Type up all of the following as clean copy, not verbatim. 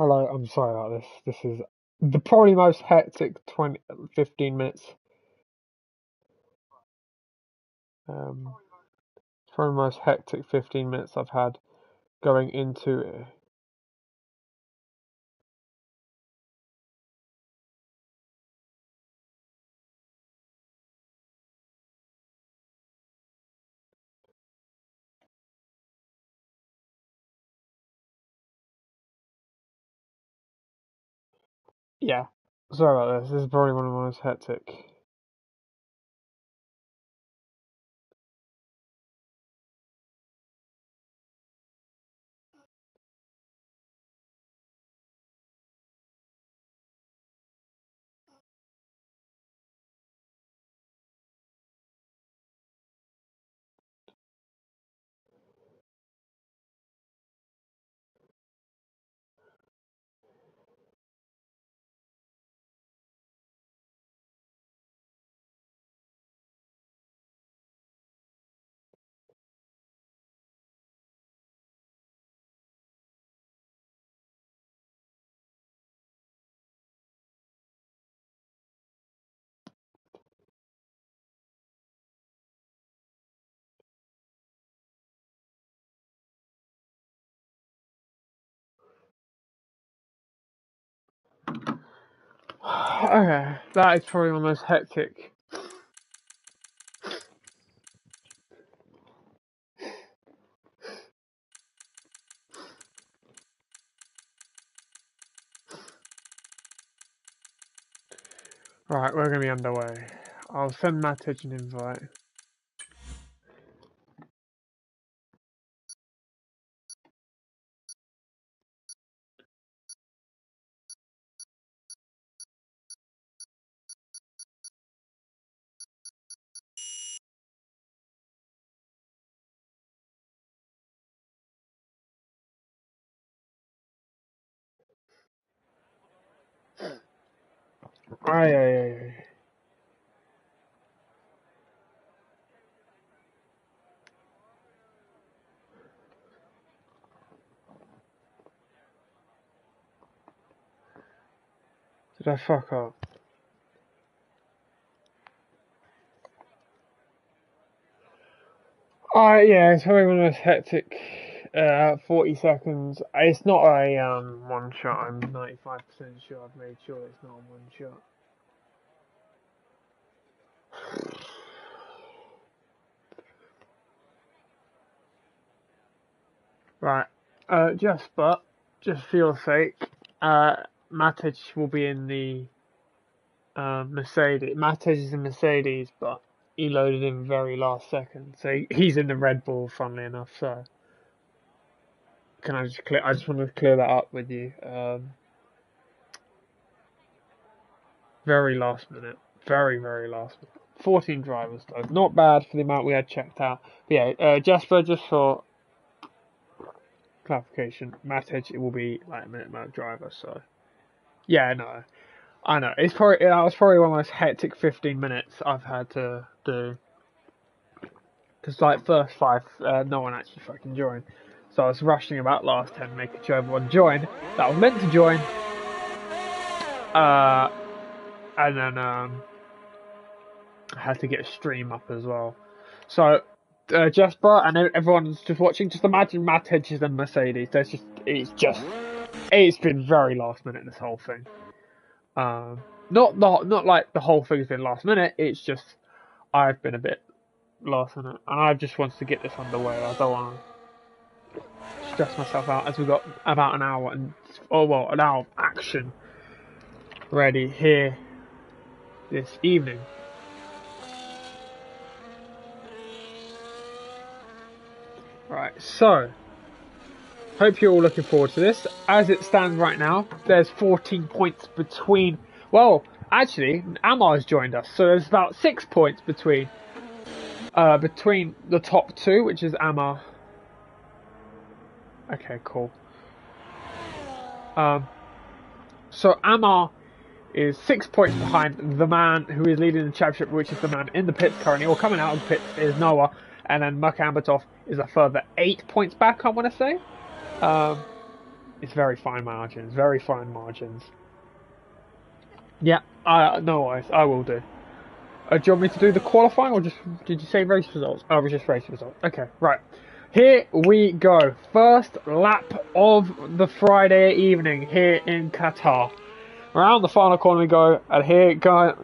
Hello, I'm sorry about this. This is the probably most hectic 15 minutes. Um, probably the most hectic 15 minutes I've had going into it. Yeah, sorry about this. This is probably one of the most hectic. Okay, that is probably one of the most hectic. Right, we're gonna be underway. I'll send Matic an invite. Aye, aye, aye, aye. Did I fuck up? Yeah, it's probably one of the most hectic 40 seconds. It's not a one shot. I'm 95% sure I've made sure it's not a one shot. Right, just for your sake, Matic will be in the Mercedes. Matic is in Mercedes, but he loaded in very last second, so he's in the Red Bull. Funnily enough, so can I just clear? I just want to clear that up with you. Very last minute. Very last minute. 14 drivers though. Not bad for the amount we had checked out. But yeah, Jasper, just for clarification, Matic, it will be like a minute amount driver, so yeah, no. I know. It's probably that was probably one of the most hectic 15 minutes I've had to do. Because like first five, no one actually fucking joined. So I was rushing about last 10, making sure everyone joined. That was meant to join. And then I had to get a stream up as well. So Jasper and everyone's just watching. Just imagine Matt Hedges and Mercedes. It's been very last minute, this whole thing. Not like the whole thing's been last minute. It's just I've been a bit last minute, and I just wanted to get this underway. I don't want to stress myself out as we've got about an hour an hour of action ready here this evening. Right, so hope you're all looking forward to this. As it stands right now, there's 14 points between. Well, actually, Amar's joined us, so there's about 6 points between the top two, which is Amar. Okay, cool. So Amar is 6 points behind the man who is leading the championship, which is the man in the pits currently, or coming out of the pits is Noah, and then Mukambatov is a further 8 points back, I want to say. It's very fine margins. Very fine margins. Yeah, no worries. I will do. Do you want me to do the qualifying or just did you say race results? Oh, it was just race results. Okay, right. Here we go. First lap of the Friday evening here in Qatar. Around the final corner we go, and here the guy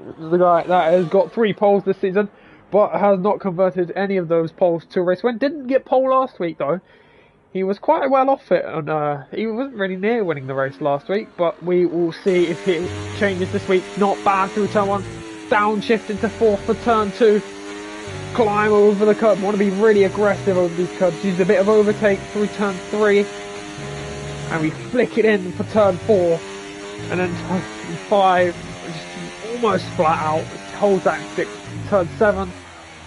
that has got 3 poles this season, but has not converted any of those poles to a race win. Didn't get pole last week though. He was quite well off it, and he wasn't really near winning the race last week, but we will see if it changes this week. Not bad through turn 1. Downshift into 4th for turn 2. Climb over the curb. Want to be really aggressive over these curbs. Use a bit of overtake through turn 3. And we flick it in for turn 4. And then turn 5. Just almost flat out. Holds that in 6. Turn 7.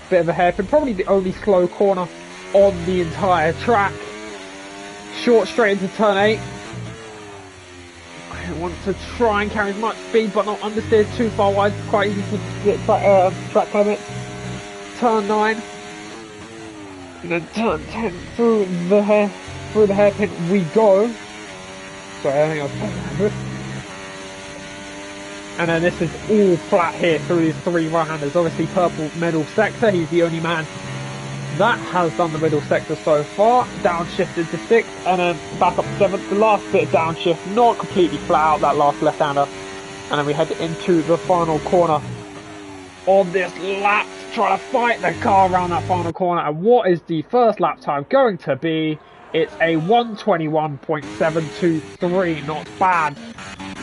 Bit of a hairpin. Probably the only slow corner on the entire track. Short straight into turn 8. I want to try and carry as much speed, but not understeer too far wide. It's quite easy to get track limits. Turn 9, and then turn 10 through the hairpin we go. Sorry, I think I was. And then this is all flat here through these 3 right-handers. Obviously, purple middle sector. He's the only man that has done the middle sector so far. Downshifted to 6th, and then back up to 7th. The last bit of downshift, not completely flat out, that last left-hander. And then we head into the final corner of this lap to try to fight the car around that final corner. And what is the first lap time going to be? It's a 1:21.723, not bad.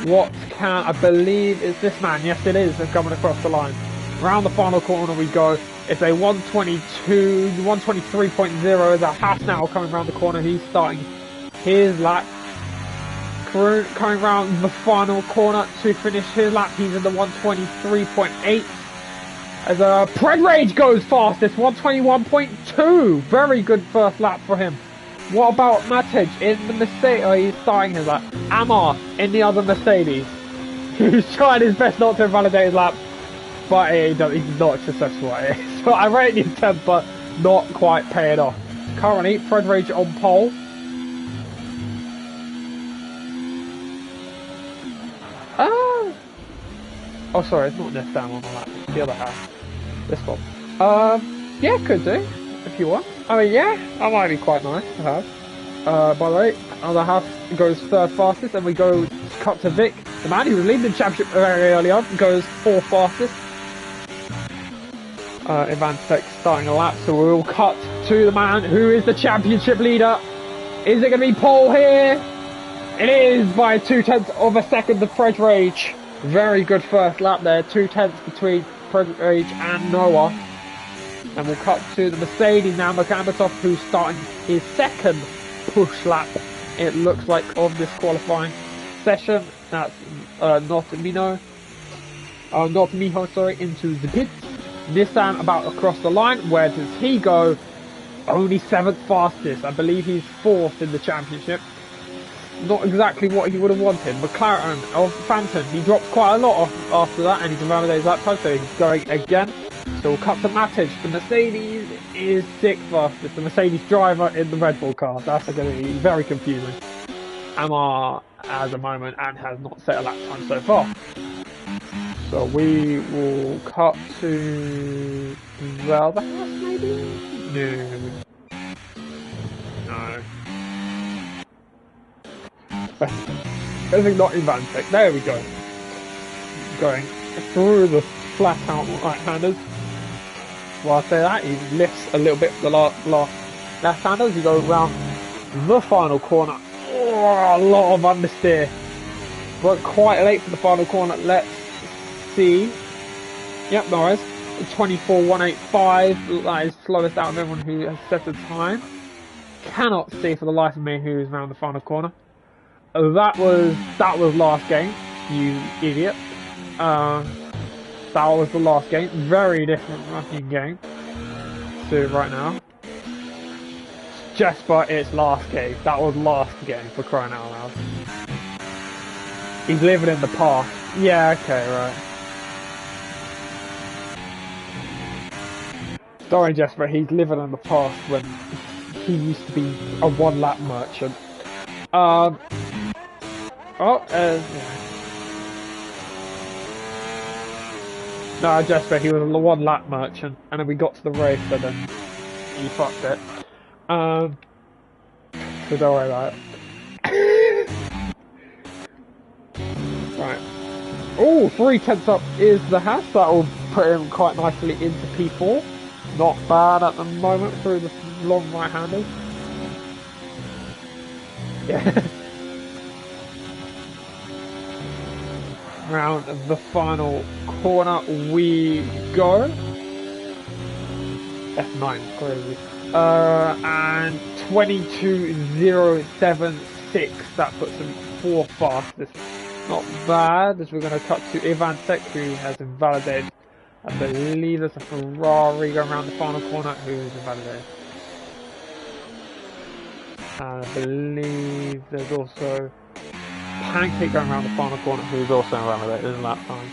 What can I believe is this man? Yes, it is. They're coming across the line. Around the final corner we go. It's a 1:23.0. There's a Haas now coming around the corner. He's starting his lap. Coming around the final corner to finish his lap. He's in the 1:23.8. As Pred Rage goes fastest, 1:21.2. Very good first lap for him. What about Matic in the Mercedes? Oh, he's starting his lap. Amar in the other Mercedes. He's trying his best not to invalidate his lap, but he's not successful at it. So I rate the attempt, but not quite paying off. Currently, Pred Rage on pole. Oh, sorry, it's not this down on the lap. It's the other half. This one. Yeah, could do if you want. I mean, yeah, that might be quite nice to have. By the way, other half goes 3rd fastest, and we go cut to Vic, the man who was leading the championship very early on, goes 4th fastest. Ivan Sek starting a lap, so we'll cut to the man who is the championship leader. Is it going to be Paul here? It is by 0.2 of a second to Pred Rage. Very good first lap there, 0.2 between Pred Rage and Noah. And we'll cut to the Mercedes now, Makamatov, who's starting his 2nd push lap, it looks like, of this qualifying session. That's not Miho, sorry, into the pits. Nissan about across the line. Where does he go? Only 7th fastest. I believe he's 4th in the championship. Not exactly what he would have wanted. McLaren of Phantom, he dropped quite a lot off after that, and he's invalidated that time, so he's going again. So we'll cut to Matic. The Mercedes is 6th fastest. The Mercedes driver in the Red Bull car. That's going to be very confusing. Amar at the moment and has not set a lap time so far. So we will cut to Velvet, maybe? No. I think not in Vantec. There we go. Going through the flat out right-handers. While I say that, he lifts a little bit for the last left-handers. You go around the final corner. Oh, a lot of understeer. But quite late for the final corner. Let's see. Yep, nice. 24.185. That is slowest out of everyone who has set a time. Cannot see for the life of me who is around the final corner. That was last game, you idiot. That was the last game. Very different fucking game to right now. Just but it's last game. That was last game, for crying out loud. He's living in the past. Yeah, okay, right. Sorry, Jesper, he's living in the past when he used to be a 1 lap merchant. Oh, no, Jesper, he was a one lap merchant, and then we got to the race, and then he fucked it. So don't worry about it. Right. Oh, 3/10 up is the Haas. That will put him quite nicely into P4. Not bad at the moment through the long right-handers. Yeah. Round the final corner we go. F9, crazy. And 22.076. That puts him 4th fastest. Not bad, as we're going to cut to Ivan Sek, who has invalidated. I believe there's a Ferrari going around the final corner who is invalidated. And I believe there's also Pancake going around the final corner who's also invalidated in that time.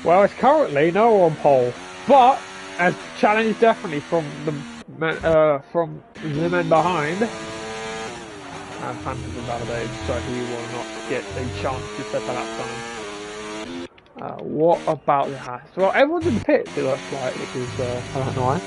Well, it's currently no one on pole, but as challenge definitely from the men behind. And Phantom's invalidated, so he will not get a chance to set that up time. What about the Haas? Well, everyone's in the pits, it looks like, which is, I don't know why.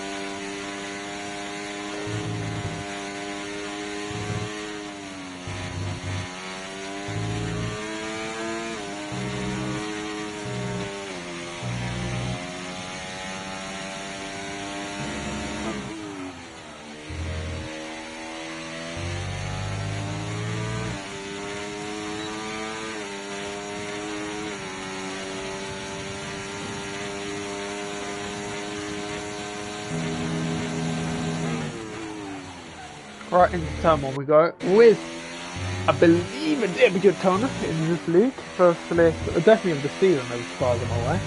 Right into turn 1 we go with, I believe, a damn good turn in this league. First place, definitely of the season as far as I'm aware.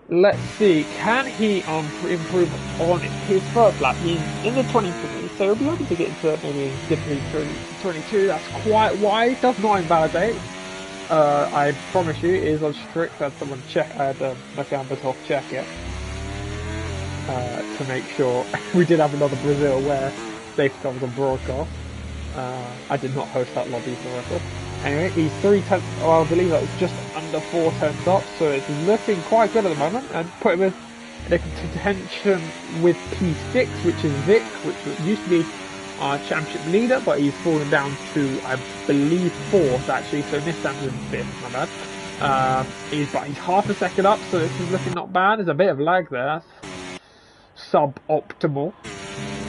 Let's see, can he improve on his first lap? He's in the 20s, so he'll be able to get into maybe 22. That's quite wide. Does not invalidate. I promise you, it is on strict. I had someone check. I had Makambetov check it to make sure. We did have another Brazil where safety car was on broadcast. I did not host that lobby for the record. Anyway, he's 3/10, I believe that was just under 4/10 up, so it's looking quite good at the moment, and put him in a contention with P6, which is Vic, which used to be our championship leader, but he's fallen down to, I believe, 4th actually, so Nissan's in 5th, my bad. But he's half a second up, so this is looking not bad. There's a bit of lag there, suboptimal.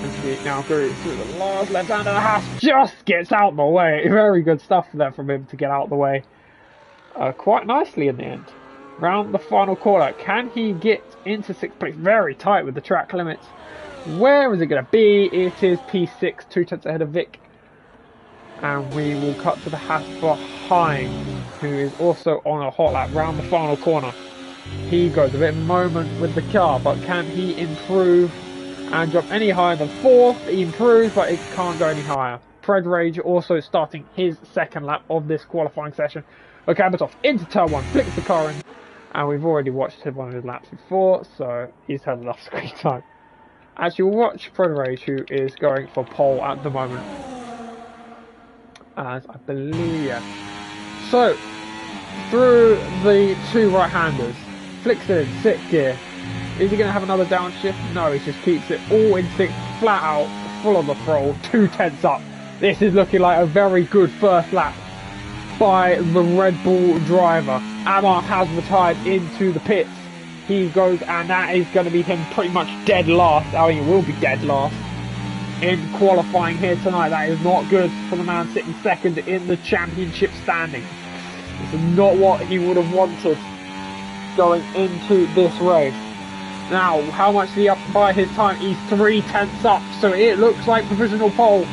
As we now go through the last left-hander, the Haas just gets out the way. Very good stuff there from him to get out the way quite nicely in the end. Round the final corner, can he get into 6th place? Very tight with the track limits. Where is it going to be? It is P6, 2/10 ahead of Vic. And we will cut to the Haas behind, who is also on a hot lap round the final corner. He goes a bit moment with the car, but can he improve and drop any higher than 4th? He improves, but it can't go any higher. Pred Rage also starting his 2nd lap of this qualifying session. Makambetov into turn 1, flicks the car in, and we've already watched one of his laps before, so he's had enough screen time. Actually, we'll watch Pred Rage, who is going for pole at the moment. As I believe, yeah. So, through the 2 right-handers, flicks it in 6th gear. Is he going to have another downshift? No, he just keeps it all in 6th, flat out, full on the throttle, 2/10 up. This is looking like a very good first lap by the Red Bull driver. Amar has retired into the pits. He goes, and that is going to be him pretty much dead last. I mean, he will be dead last in qualifying here tonight. That is not good for the man sitting 2nd in the championship standings. This is not what he would have wanted going into this race. Now, how much is he up by his time? He's 3/10 up, so it looks like provisional pole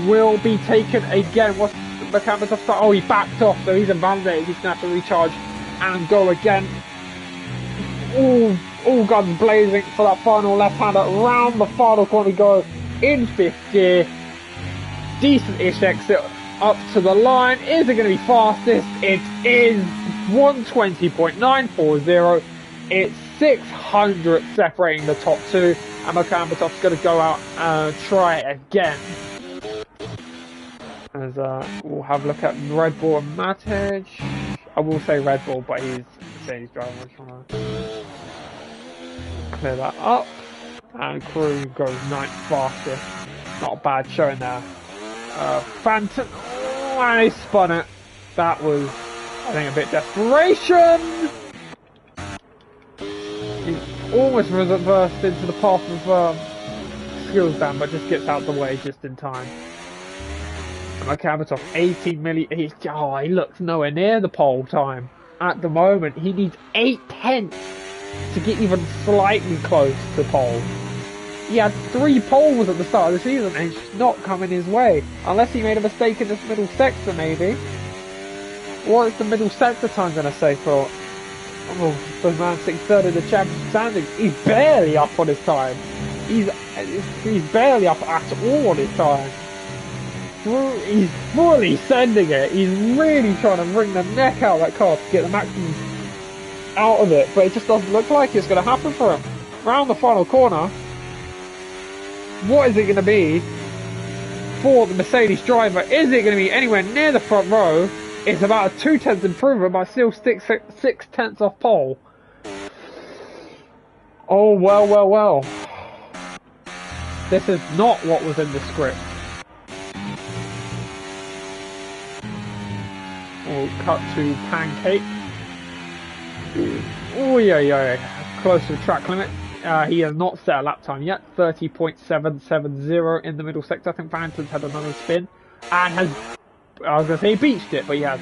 will be taken again. What's Makambetov start? Oh, he backed off, so he's invalidated. He's going to have to recharge and go again. All guns blazing for that final left-hander. Round the final corner we go in 5th gear. Decent-ish exit up to the line. Is it going to be fastest? It is 120.940. It's 600 separating the top 2, and Makambetov's going to go out and try it again. As we'll have a look at Red Bull and Matic. I will say Red Bull, but he's Mercedes driver. I'm trying to clear that up. And Crew goes 9th fastest. Not a bad showing there. Phantom. Oh, and he spun it. That was, I think, a bit desperation. He's almost reversed into the path of Skills down, but just gets out the way just in time. Makamatov, 18 milli. He looks nowhere near the pole time at the moment. He needs 8/10 to get even slightly close to pole. He had 3 poles at the start of the season, and it's not coming his way. Unless he made a mistake in this middle sector, maybe. What is the middle sector time going to say for man 6/3 in the championship standings? He's barely up on his time. He's barely up at all on his time. He's fully sending it. He's really trying to wring the neck out of that car to get the maximum out of it, but it just doesn't look like it's going to happen for him. Round the final corner, what is it going to be for the Mercedes driver? Is it going to be anywhere near the front row? It's about a 2/10 improvement, but still 6/10 off pole. Oh, well. This is not what was in the script. We'll cut to Pancake. Oh, yeah. Close to the track limit. He has not set a lap time yet. 30.770 in the middle sector. I think Phantom's had another spin. And has, I was going to say he beached it, but he has.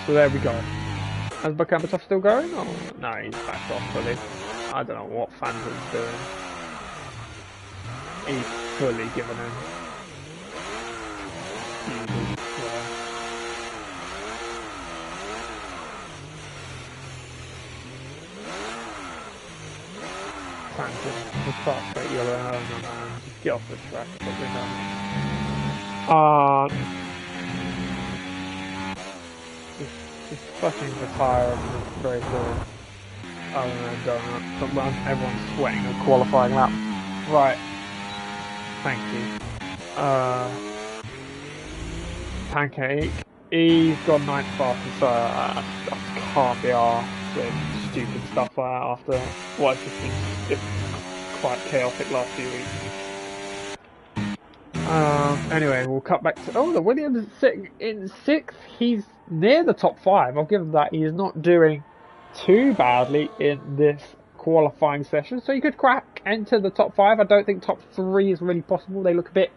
So there we go. Has Bakamatov still going? Oh, no, he's backed off fully. I don't know what Phantom's doing. He's fully given in. Phantom, the prospect, you're no, just get off the track, just fucking retire on this very cool. Other than donut, but everyone's sweating a qualifying lap. Right. Thank you. Pancake. He's got 9th fastest, so I can't be arsed with stupid stuff like that after what has just been quite chaotic last few weeks. Anyway, we'll cut back to... Oh, the Williams is sitting in 6th. He's near the top 5. I'll give him that. He's not doing too badly in this qualifying session, so he could crack into the top 5. I don't think top 3 is really possible. They look a bit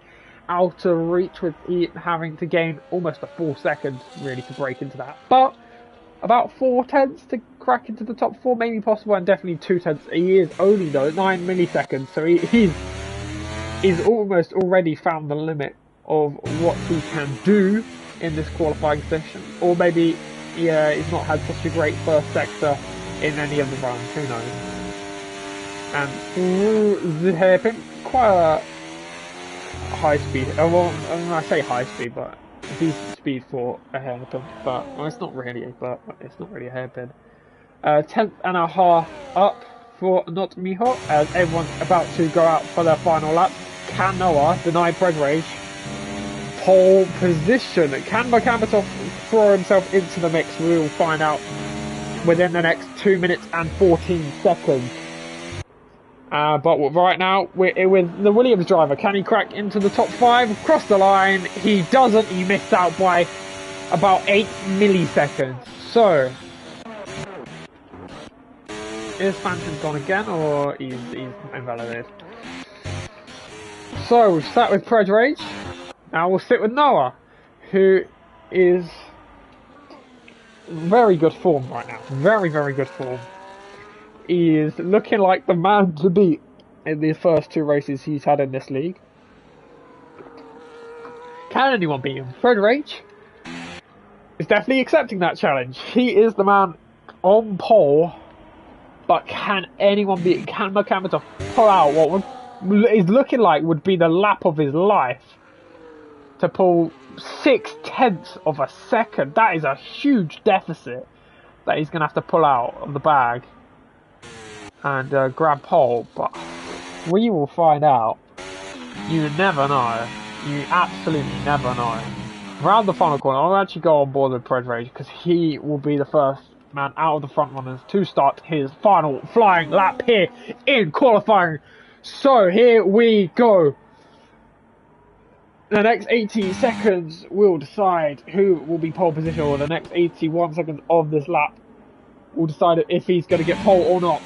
out of reach with having to gain almost a full second really to break into that, but about 4/10 to crack into the top 4 maybe possible, and definitely 2/10. He is only though 9 milliseconds, so he's almost already found the limit of what he can do in this qualifying session, or maybe he's not had such a great first sector in any of the runs, who knows. And through the hairpin, quite a high speed, well, I say high speed, but decent speed for a hairpin, but well, it's not really a hairpin. 10th and a half up for Not Miho, as everyone's about to go out for their final lap. Can Noah deny Pred Rage? Pole position. Can Makamatov throw himself into the mix? We will find out within the next 2 minutes and 14 seconds. But right now, we're with the Williams driver. Can he crack into the top 5? Across the line. He doesn't. He missed out by about 8 milliseconds. So, is Phantom gone again, or he's invalidated? So, we've sat with Pred Rage. Now we'll sit with Noah, who is very good form right now. Very, very good form. He is looking like the man to beat in the first 2 races he's had in this league. Can anyone beat him? Pred Rage is definitely accepting that challenge. He is the man on pole, but can anyone beat? Can Makamatov pull out what is looking like would be the lap of his life to pull 6/10 of a second? That is a huge deficit that he's going to have to pull out of the bag and grab pole, but we will find out. You never know. You absolutely never know. Round the final corner, I'll actually go on board with Pred Rage because he will be the first man out of the front runners to start his final flying lap here in qualifying. So here we go. The next 80 seconds will decide who will be pole position, or the next 81 seconds of this lap will decide if he's going to get pole or not.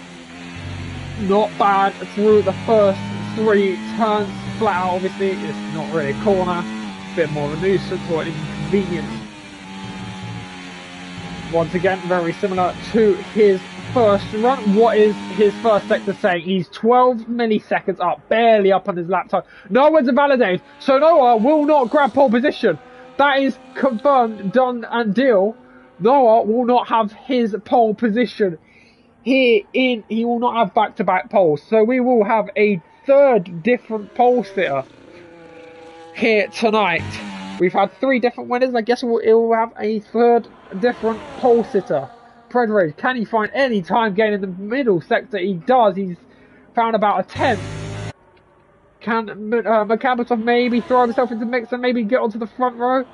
Not bad through the first 3 turns. Flat out, obviously, it's not really a corner. A bit more of a nuisance or an inconvenience. Once again, very similar to his first run. What is his first sector saying? He's 12 milliseconds up, barely up on his lap time. No one's invalidated, so Noah will not grab pole position. That is confirmed, done and deal. Noah will not have his pole position. He will not have back-to-back poles, so we will have a third different pole sitter here tonight. We've had 3 different winners. I guess it will have a third different pole sitter. Pred Rage, can he find any time gain in the middle sector? He does. He's found about a 10th. Can Makabatov maybe throw himself into the mix and maybe get onto the front row?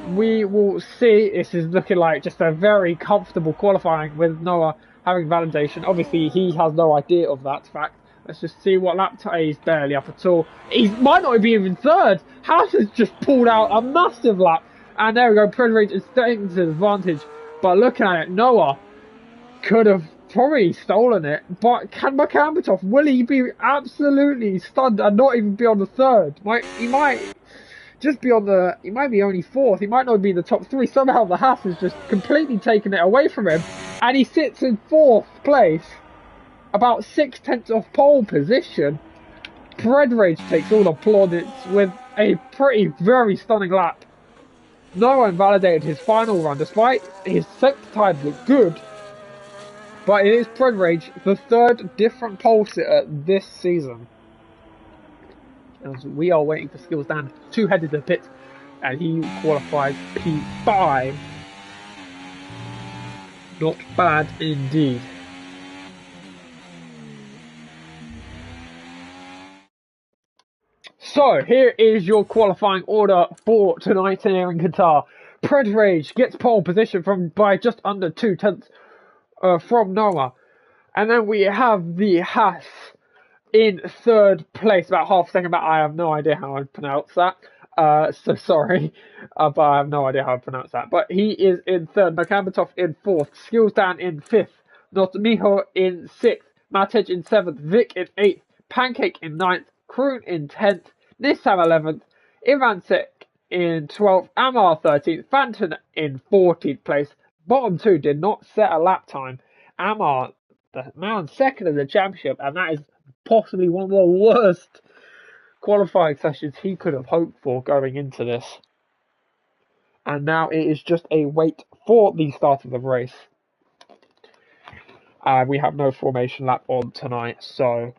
We will see. This is looking like just a very comfortable qualifying with Noah having validation. Obviously, he has no idea of that fact. Let's just see what lap time. He's barely up at all. He might not be even third. House has just pulled out a massive lap. And there we go. Pred Rage is taking to advantage. But looking at it, Noah could have probably stolen it. But can Makabatov, will he be absolutely stunned and not even be on the third? He might just be on the... He might be only 4th. He might not be in the top 3. Somehow the Haas has just completely taken it away from him. And he sits in 4th place. About 6/10 of pole position. Pred Rage takes all the plaudits with a very stunning lap. No one validated his final run, despite his sector time looked good. But it is Pred Rage, the third different pole sitter this season. As we are waiting for Skills Dan to head to the pit, and he qualifies P5. Not bad indeed. So, here is your qualifying order for tonight here in Qatar. Pred Rage gets pole position by just under 2/10 from Noah. And then we have the Haas in 3rd place, about half a second back. I have no idea how I pronounce that. So sorry, but I have no idea how I pronounce that. But he is in 3rd, Makabatov in 4th, Skills Dan in 5th, Notmiho in 6th, Matej in 7th, Vic in 8th, Pancake in 9th, Kroon in 10th, Nissam 11th, Ivansek in 12th, Amar 13th, Fanton in 14th place. Bottom 2 did not set a lap time. Amar, the man second in the championship, and that is possibly one of the worst qualifying sessions he could have hoped for going into this. And now it is just a wait for the start of the race. We have no formation lap on tonight, so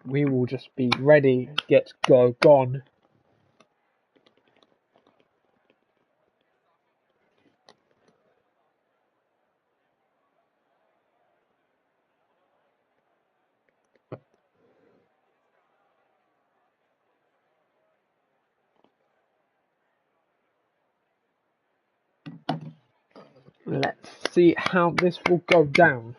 we will just be ready, get, go, gone. Let's see how this will go down.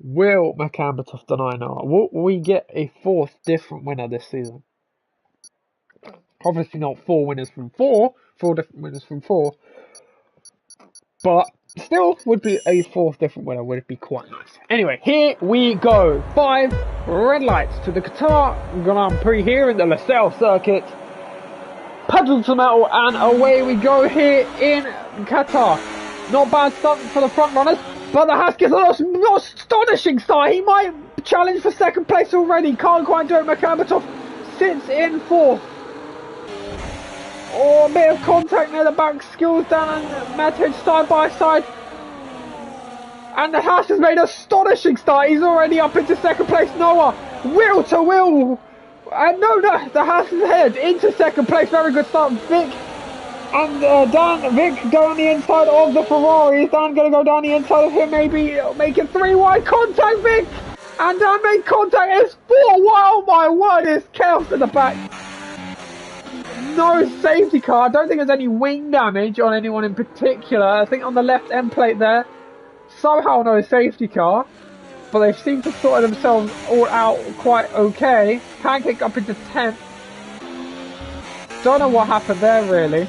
Will Makabatov deny Noah? Will we get a 4th different winner this season? Obviously not 4 winners from 4 different winners from 4. But still, would be a 4th different winner, would it be quite nice. Anyway, here we go. 5 red lights to the Qatar Grand Prix here in the Losail circuit. Pedal to metal, and away we go here in Qatar. Not bad stunt for the front runners, but the Haas gets an astonishing start. He might challenge for 2nd place already. Can't quite do it. Makabatov sits in 4th. Oh, a bit of contact near the back. Skills Dan and Matej side by side. And the Haas has made an astonishing start. He's already up into 2nd place. Noah, wheel to wheel. No, the Haas is ahead into 2nd place. Very good start. Vic and Vic go on the inside of the Ferrari. Is Dan going to go down the inside of him? Maybe making 3 wide contact, Vic. And I made contact, it's 4, wow, my word, it's chaos in the back. No safety car, I don't think there's any wing damage on anyone in particular. I think on the left end plate there, somehow no safety car. But they seem to sort themselves all out quite okay. Pancake up into 10th. Don't know what happened there really.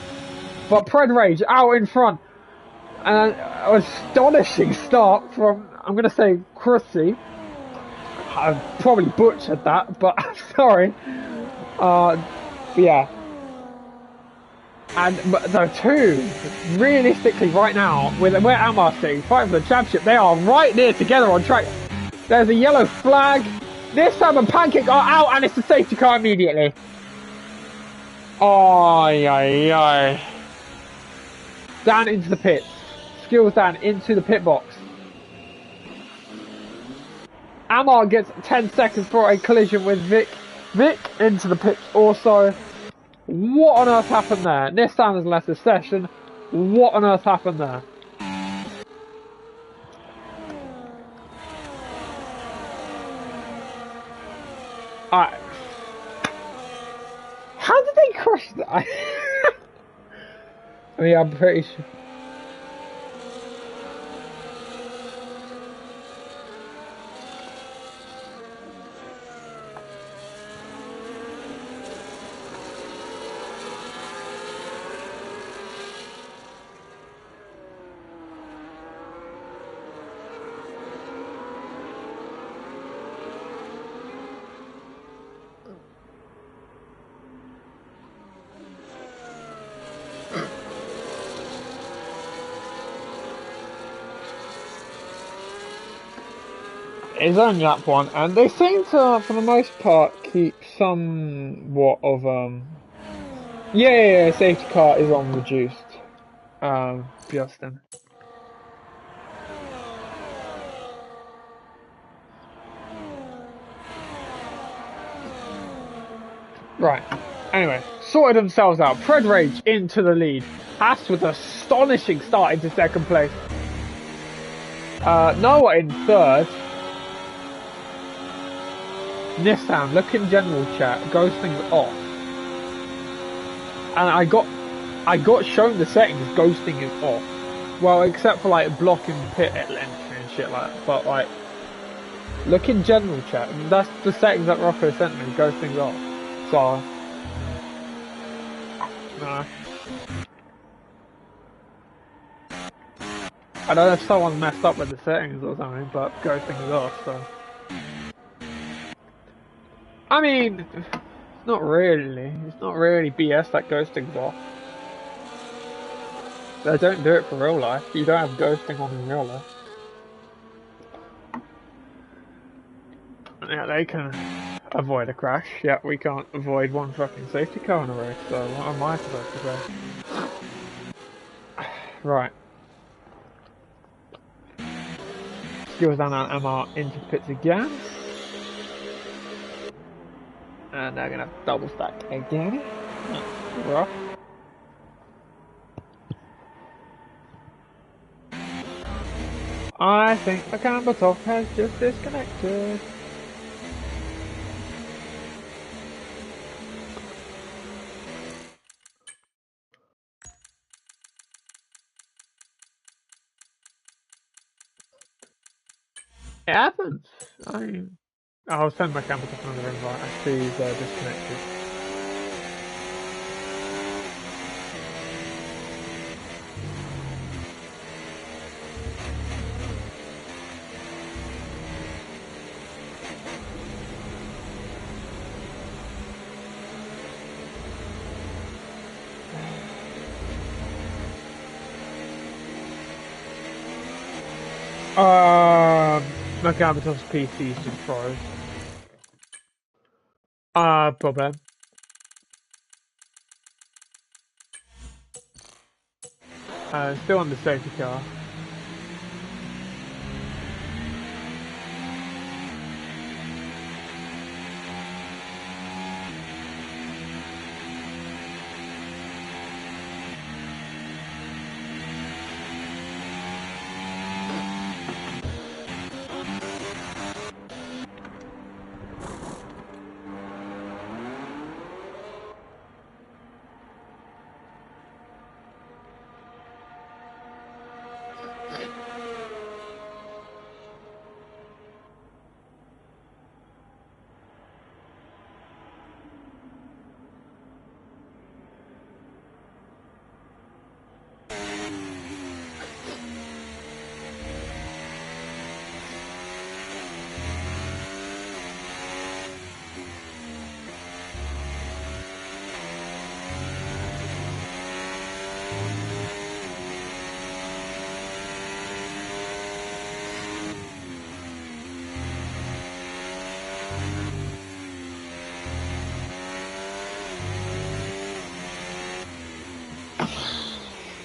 But Pred Rage out in front. And an astonishing start from, I'm going to say, Krusty. I probably butchered that, but I'm sorry. Yeah. And the two, realistically right now, where Amar sitting, fighting for the championship, they are right near together on track. There's a yellow flag. This time a Pancake are out and it's the safety car immediately. Oh, yeah. Down into the pits. Skills down into the pit box. Amar gets 10 seconds for a collision with Vic. Vic into the pits also. What on earth happened there? This time there's less a session. What on earth happened there? Alright. How did they crush that? I mean, I'm pretty sure. It's only lap 1, and they seem to, for the most part, keep somewhat of, yeah, safety car is on reduced, Justin. Right, anyway, sorted themselves out. Pred Rage into the lead. Haas with an astonishing start into second place. Noah in third. Nissan, look in general chat, ghosting's off. And I got shown the settings, ghosting is off. Well, except for like blocking pit entry and shit like that. But like, look in general chat, that's the settings that Rocco sent me, ghosting's off. So, no. I don't know if someone messed up with the settings or something, but ghosting is off, so. I mean, not really. It's not really BS that ghosting's off. They don't do it for real life. You don't have ghosting on in real life. Yeah, they can avoid a crash. Yeah, we can't avoid one fucking safety car in a race, so what am I supposed to say? Right. Skills down on MR into the pits again. And they're gonna double stack again. That's rough. I think the camber top has just disconnected. It happens. I'll send my camera top another invite. I see they're disconnected. My camera top's PC is just froze. Problem. Still on the safety car.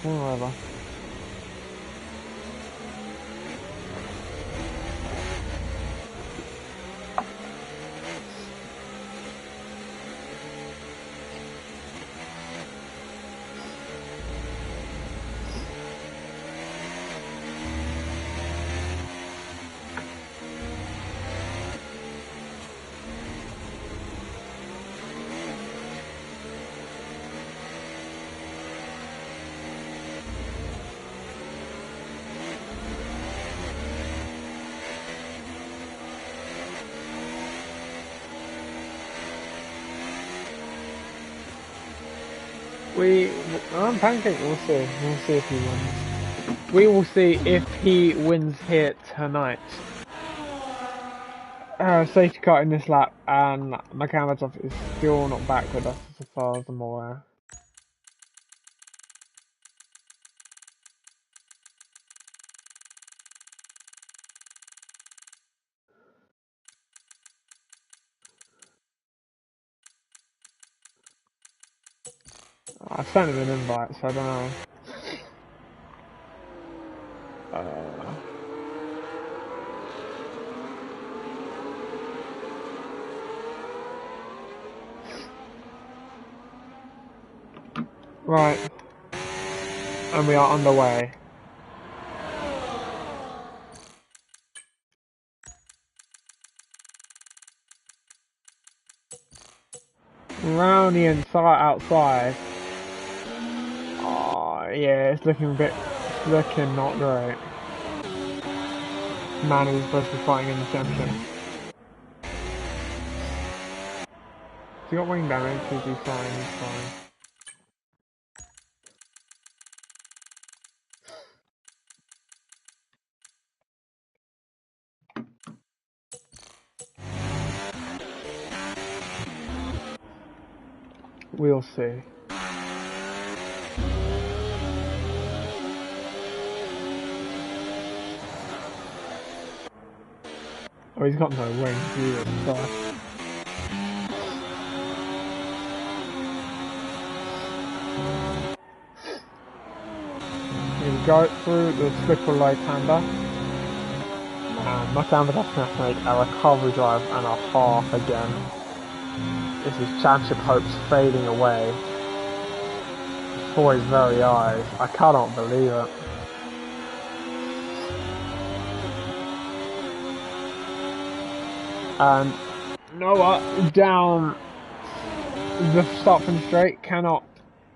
Whatever. Pancake, we'll see. We'll see if he wins. We will see if he wins here tonight. Safety car in this lap, and Makamatov is still not back with us as far as I'm aware. I sent him an invite, so I don't know. Right. And we are underway. Round the inside, outside. Oh, yeah, it's looking not great. Man who's supposed to be fighting in the championship. He got wing damage, he's fine, he's fine. We'll see. Oh, he's got no wings either, so. Here we go through the slipper right-hander. And Makamatov has to make a recovery drive and a half again. This is championship hopes fading away before his very eyes. I cannot believe it. And Noah down the start from straight, cannot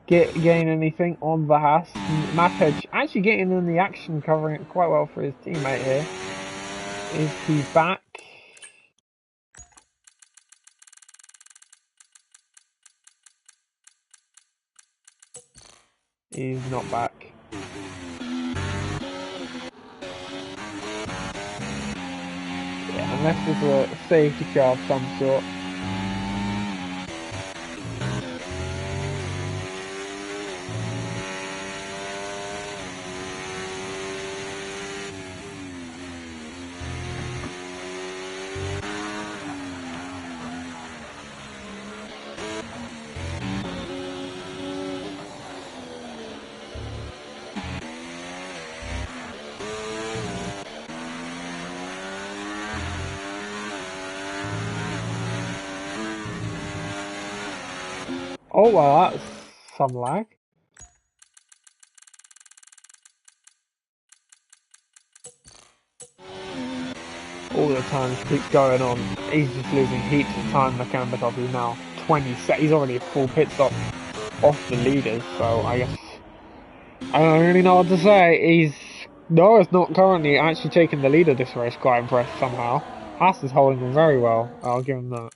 gain anything on the Haas. Matic actually getting in the action, covering it quite well for his teammate here. Is he back? He's not back. Yeah, unless there's a safety car of some sort. Oh well, that's some lag. All the time keeps going on. He's just losing heaps of time. Makamatov is now 20 seconds. He's already a full pit stop off the leaders, so I guess I don't really know what to say. Noah's not currently actually taking the lead of this race. Quite impressed somehow. Haas is holding him very well. I'll give him that.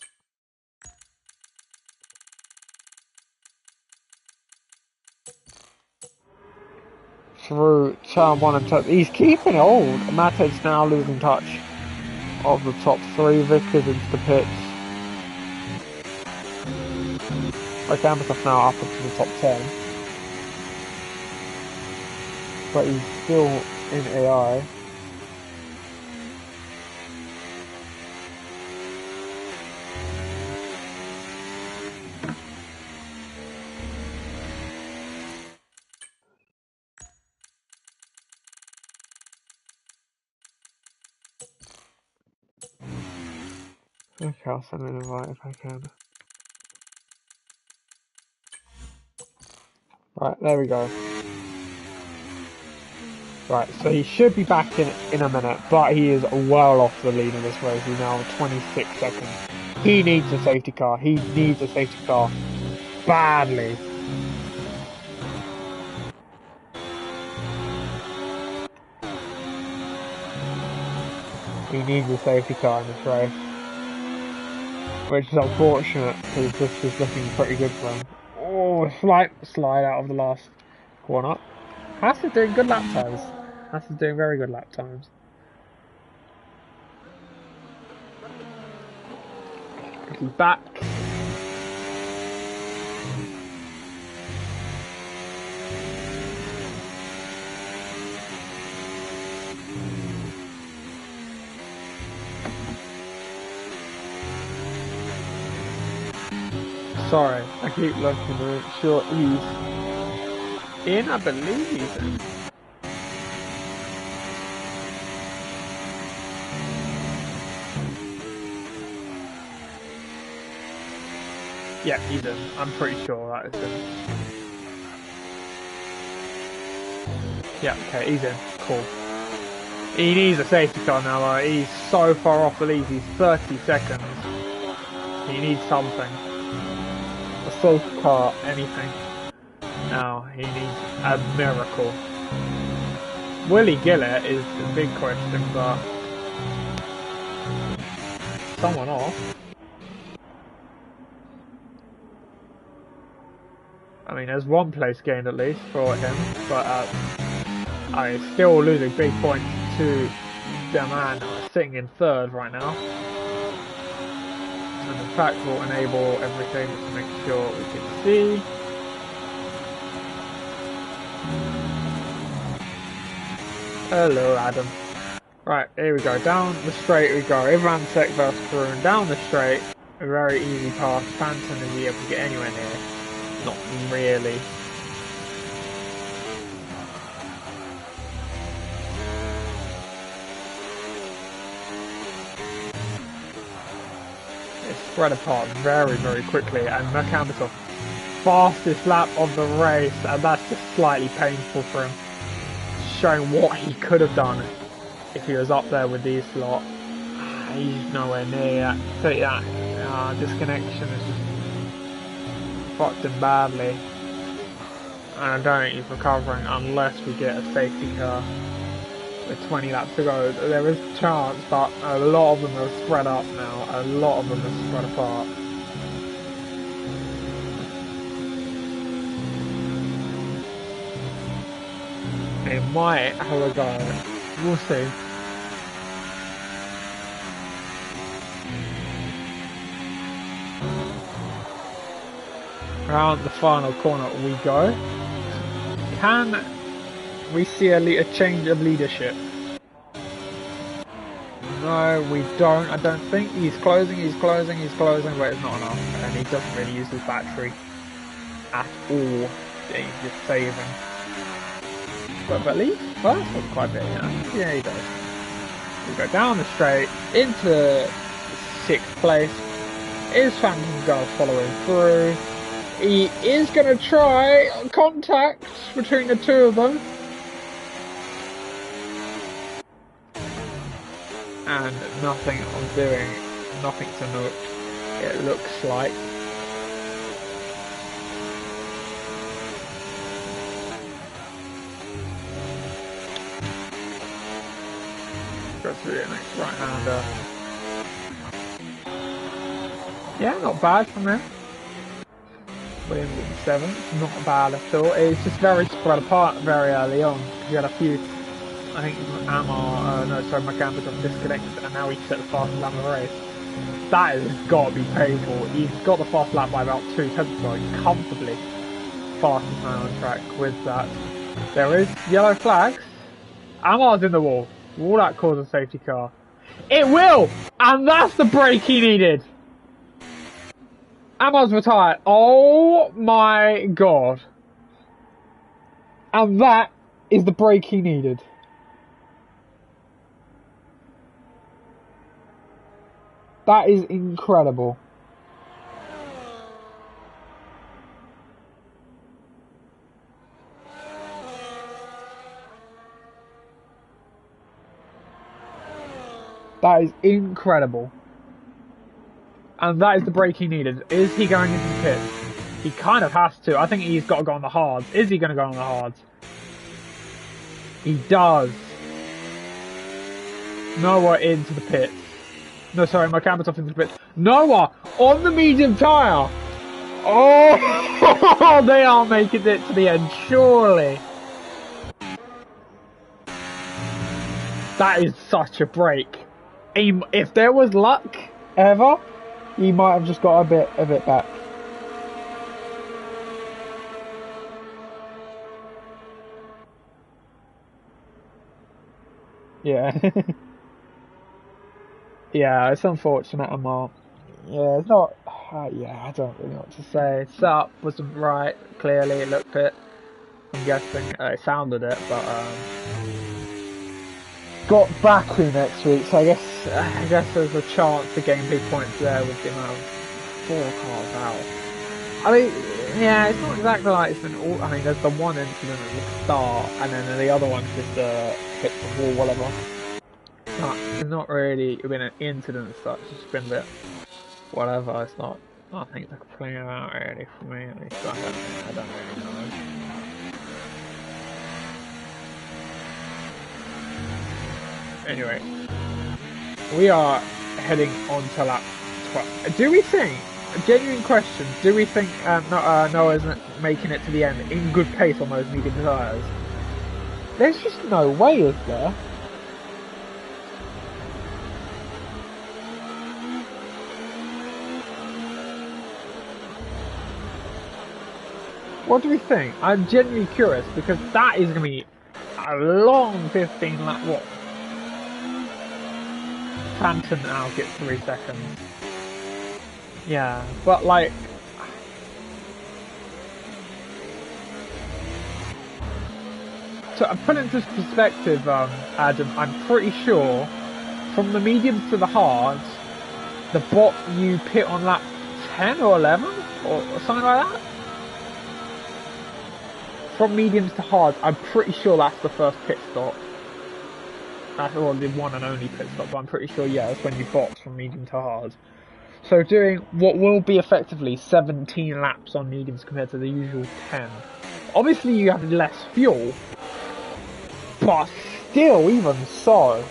Through turn 1 and 2, he's keeping it old. Matic's now losing touch of the top 3. Vickers into the pits. Makamatov now up into the top 10. But he's still in AI. Okay, I'll send an invite if I can. Right, there we go. Right, so he should be back in a minute, but he is well off the lead in this race. He's now 26 seconds. He needs a safety car. He needs a safety car badly. He needs a safety car in this race, which is unfortunate because this is looking pretty good for him. Oh, slight slide out of the last corner. Haas is doing good lap times. Haas is doing very good lap times. He's back. Sorry, I keep looking to make sure he's in. I believe he's in. Yeah, he's in. I'm pretty sure that is in. Yeah, okay, he's in. Cool. He needs a safety car now, though. He's so far off the lead. He's 30 seconds. He needs something. A safety car, anything. Now, he needs a miracle. Will he get it is the big question, but someone off. I mean, there's one place gained at least for him, but I mean, still losing big points to the man sitting in third right now. And the fact will enable everything to make sure we can see. Hello, Adam. Right, here we go. Down the straight we go. Ivan Sek versus Karun. Down the straight. A very easy pass. Phantom is he able to get anywhere near? Not really. It's spread apart very, very quickly. And Mercamitov, fastest lap of the race. And that's just slightly painful for him. Showing what he could have done if he was up there with these lot. He's nowhere near that. Disconnection is just fucked him badly. And I don't think he's recovering unless we get a safety car with 20 laps to go. There is a chance, but a lot of them are spread up now. A lot of them are spread apart. It might have a go. We'll see. Around the final corner we go. Can we see a change of leadership? No, we don't. I don't think. He's closing, but it's not enough. And he doesn't really use his battery at all. He's just saving. But at least first was quite a bit, you know? Yeah, he does. We go down the straight into 6th place. Is Phantom Guard following through? He is going to try contact between the two of them. And nothing on doing, nothing to note, it looks like. Goes through the next right-hander. Yeah, not bad from him. Williams at 7th, not bad at all. It's just very spread apart very early on. He had a few, I think McCann got disconnected and now he set the fastest lap of the race. That has got to be painful. He's got the fast lap by about 2 tenths, so he's comfortably fastest man on track with that. There is yellow flags. Amar's in the wall. Will that cause a safety car? It will! And that's the break he needed! Amar's retired. Oh my god. And that is the break he needed. That is incredible. That is incredible. And that is the break he needed. Is he going into the pit? He kind of has to. I think he's got to go on the hards. Is he going to go on the hards? He does. Noah into the pits. No, sorry, my camera's off into the pits. Noah on the medium tyre. Oh, they are making it to the end, surely. That is such a break. If there was luck ever, he might have just got a bit back. Yeah. Yeah, it's unfortunate, Amar. Yeah, it's not. Yeah, I don't really know what to say. Setup wasn't right. Clearly, it looked it. I'm guessing it sounded it, but got Baku next week, so I guess there's a chance to gain big points there with the amount of 4 cars out. I mean, yeah, it's not exactly like it's been all. I mean, there's the one incident at the start, and then the other one's just hit the wall, whatever. It's not really been an incident as such. It's been a bit whatever. It's not. I think to complain about really for me. At least I don't really know. Anyway, we are heading on to lap 12. Do we think? A genuine question. Do we think Noah's making it to the end in good pace on those medium tyres? There's just no way, is there? What do we think? I'm genuinely curious because that is going to be a long 15 lap walk. Phantom now gets 3 seconds. Yeah, but like... To put it into perspective, Adam, I'm pretty sure from the mediums to the hards, the bot you pit on lap 10 or 11 or something like that. From mediums to hards, I'm pretty sure that's the first pit stop. That's the one and only pit stop, but I'm pretty sure, yeah, that's when you box from medium to hards. So doing what will be effectively 17 laps on mediums compared to the usual 10. Obviously you have less fuel, but still, even so,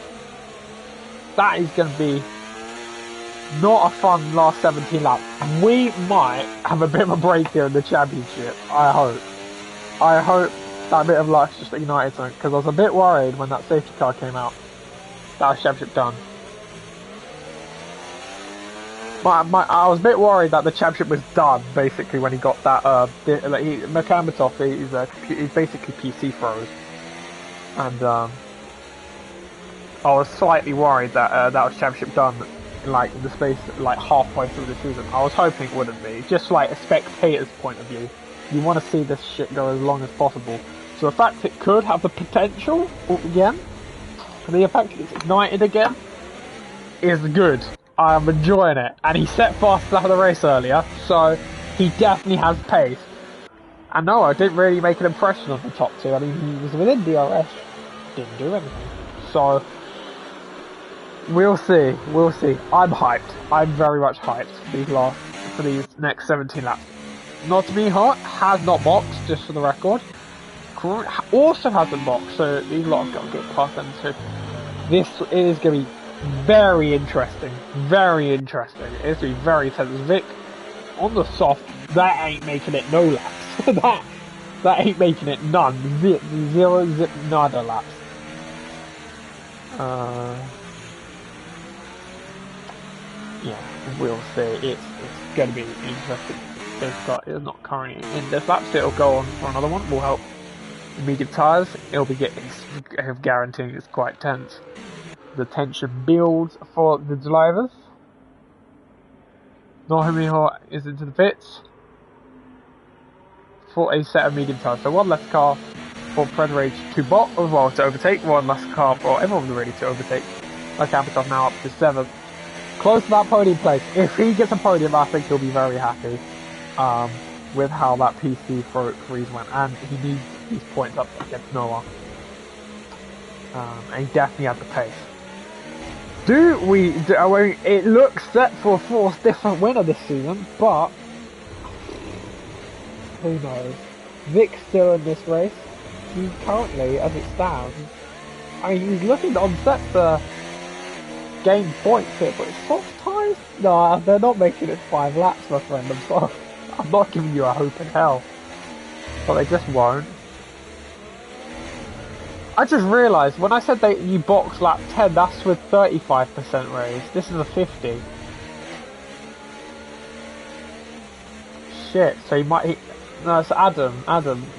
that is going to be not a fun last 17 laps. We might have a bit of a break here in the championship, I hope. I hope that bit of luck's just ignited something, because I was a bit worried when that safety car came out. That was championship done. I was a bit worried that the championship was done, basically, when he got that, Makamatov, he's basically PC froze. And, I was slightly worried that, that was championship done, like, in the space, like, halfway through the season. I was hoping it wouldn't be, just like a spectator's point of view. You want to see this shit go as long as possible. So the fact it could have the potential again, the fact it's ignited again, is good. I'm enjoying it. And he set fast for the race earlier, so he definitely has pace. And no, I didn't really make an impression on the top two. I mean, he was within BRS, didn't do anything. So, we'll see. We'll see. I'm hyped. I'm very much hyped for these next 17 laps. Not me hot, has not boxed, just for the record. Also hasn't boxed, so these lot have got to get past them too. This is going to be very interesting. Very interesting. It's going to be very tense. Vic, on the soft, that ain't making it no laps. that ain't making it none. Zero, nada laps. Yeah, we'll see. It's going to be interesting. It's not currently in this lap, so it'll go on for another one. Will help medium tyres. It'll be guaranteeing it's quite tense. The tension builds for the drivers. Nohamiho is into the pits for a set of medium tyres. So one less car for Predrage to bot as well to overtake. One less car for everyone ready to overtake. Like Apatow now up to 7th. Close to that podium place. If he gets a podium, I think he'll be very happy with how that PC freeze went. And he needs these points up against Noah. And he definitely had the pace. I mean, it looks set for a fourth different winner this season, but who knows? Vic's still in this race. He currently, as it stands, I mean, he's looking on set to gain points here, but soft tyres? No, they're not making it 5 laps, my friend. I'm sorry. I'm not giving you a hope in hell. But they just won't. I just realised, when I said that you box lap 10, that's with 35% raise. This is a 50. Shit, so he might... No, it's Adam.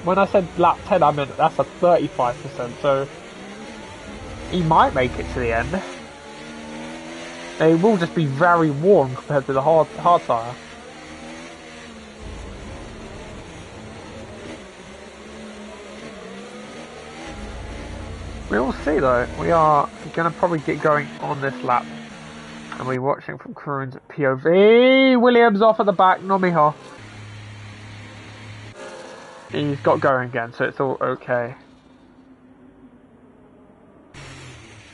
When I said lap 10, I meant that's a 35%, so... He might make it to the end. They will just be very warm compared to the hard tyre. We will see though. We are going to probably get going on this lap. And we're watching from Kroon's POV. Williams off at the back, Nomiho. He's got going again, so it's all okay.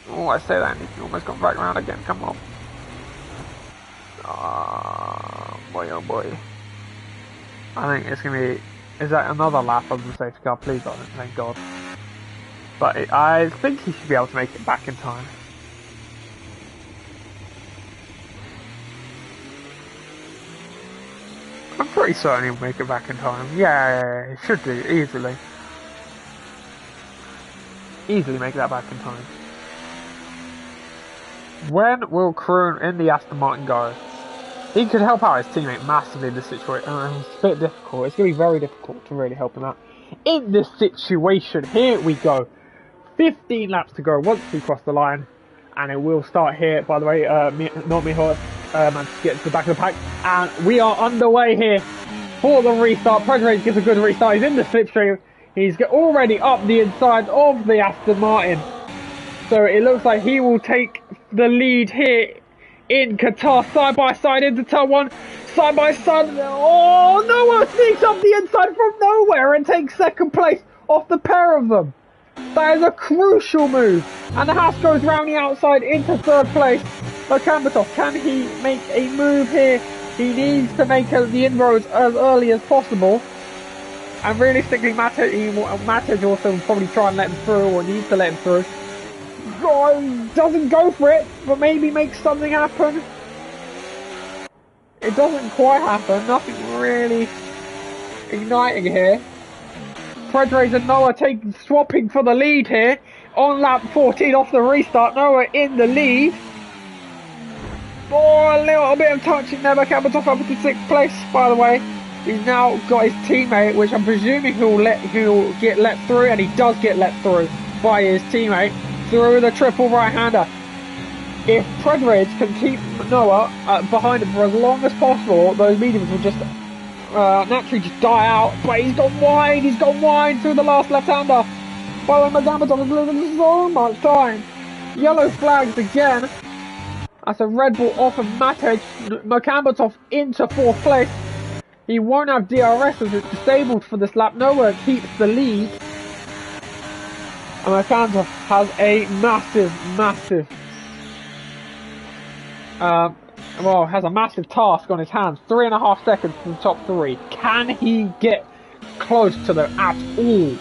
Oh, I say that and he's almost got back around again. Come on. Oh boy. I think it's going to be... Is that another lap of the safety car? Please don't, thank God. But I think he should be able to make it back in time. I'm pretty certain he'll make it back in time. Yeah, he should do, easily. Easily make that back in time. When will Kroon in the Aston Martin go? He could help out his teammate massively in this situation. It's a bit difficult. It's going to be very difficult to really help him out in this situation. Here we go. 15 laps to go once we cross the line. And it will start here, by the way. Not me, managed to get to the back of the pack. And we are underway here for the restart. Predrage gets a good restart. He's in the slipstream. He's already up the inside of the Aston Martin. So it looks like he will take the lead here in Qatar, side by side into turn 1, side by side. Oh, Noah sneaks up the inside from nowhere and takes second place off the pair of them. That is a crucial move. And the Haas goes round the outside into third place. Kambatov, can he make a move here? He needs to make the inroads as early as possible. And realistically, Matic also will probably try and let him through, or needs to let him through. Doesn't go for it, but maybe makes something happen. It doesn't quite happen. Nothing really igniting here. Predrage and Noah swapping for the lead here on lap 14 off the restart. Noah in the lead. Oh, a little bit of touching there. Kambatov up into 6th place, by the way. He's now got his teammate, which I'm presuming he'll get let through, and he does get let through by his teammate through the triple right-hander. If Predrage can keep Noah behind him for as long as possible, those mediums will just naturally just die out. But he's gone wide through the last left-hander. By the way, Kambatov is losing so much time. Yellow flags again. That's a Red Bull off of Matic. Kambatov into 4th place. He won't have DRS as it's disabled for this lap. Noah keeps the lead. And Kambatov has a massive has a massive task on his hands. 3.5 seconds from the top 3. Can he get close to them at all?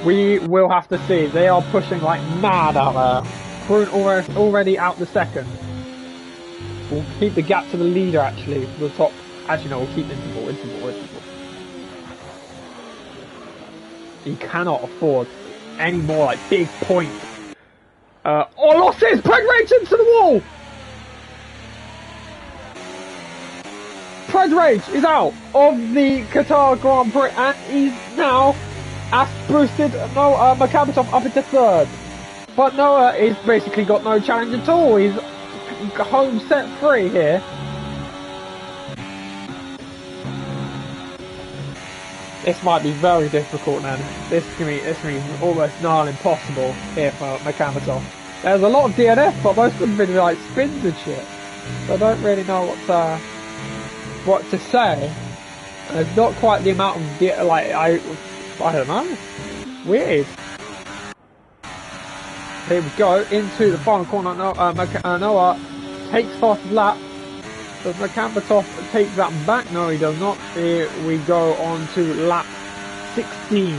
We will have to see. They are pushing like mad out there. Kroon already out the second. We'll keep the gap to the leader actually. The top. Actually no, we'll keep interval. He cannot afford any more like big points. Losses! Predrage into the wall! Predrage is out of the Qatar Grand Prix and he's now boosted Kambatov up into 3rd. But Noah is basically got no challenge at all. He's home set free here. This might be very difficult then. This can be almost nigh impossible here for Kambatov. There's a lot of DNF, but most of them have been like spins and shit. So I don't really know what to say. There's not quite the amount of I don't know. Weird. Here we go into the final corner. Noah takes fastest lap. Does Makamatov take that back? No, he does not. Here we go on to lap 16.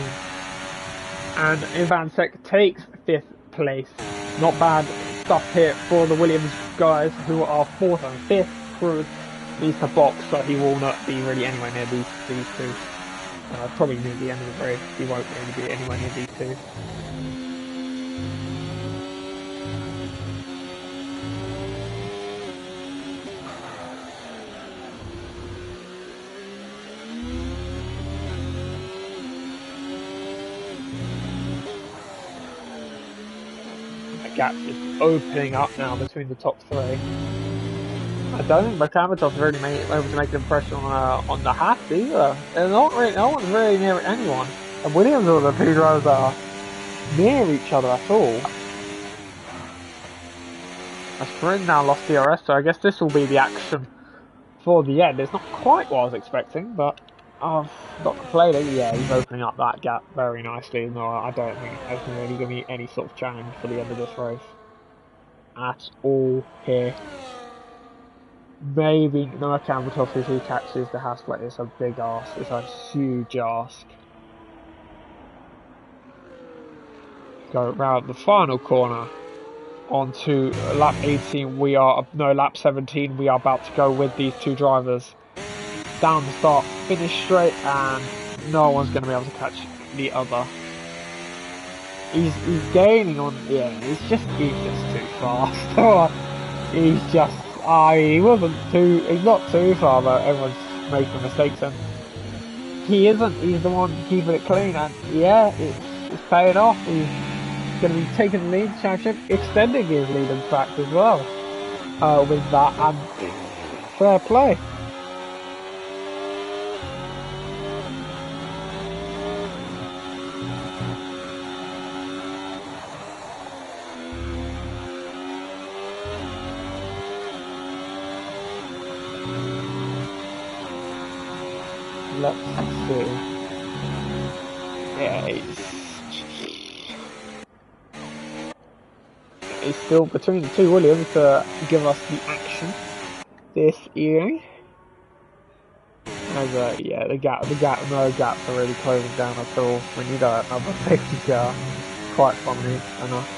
And Ivan Sek takes 5th place. Not bad stuff here for the Williams guys, who are 4th and 5th. Cruz needs to box, so he will not be really anywhere near these two. Probably near the end of the race, he won't really be anywhere near these two. Gap is opening up now between the top 3. I don't think Makamotov's really able to make an impression on the Haas either. They're not really, no one's really near anyone. And Williams or the two drivers are near each other at all. Sprint now lost BRS, so I guess this will be the action for the end. It's not quite what I was expecting, but I've not complaining. Yeah, he's opening up that gap very nicely. No, I don't think there's really going to be any sort of challenge for the end of this race at all here. Maybe Noah Campbell if he catches the Haas, but it's a big ask. It's a huge ask. Go round the final corner onto lap 18. Lap 17. We are about to go with these two drivers down the start, finish straight, and no one's going to be able to catch the other. He's gaining on. Yeah, he's just too fast. He's not too far, but everyone's making mistakes, and he isn't. He's the one keeping it clean, and yeah, it's paying off. He's going to be taking the lead championship, extending his lead in fact as well with that, and fair play. Let's see. Yeah, it's still between the two Williams to give us the action this evening. As yeah, no gaps are really closing down at all. We need another safety car. Quite funny enough.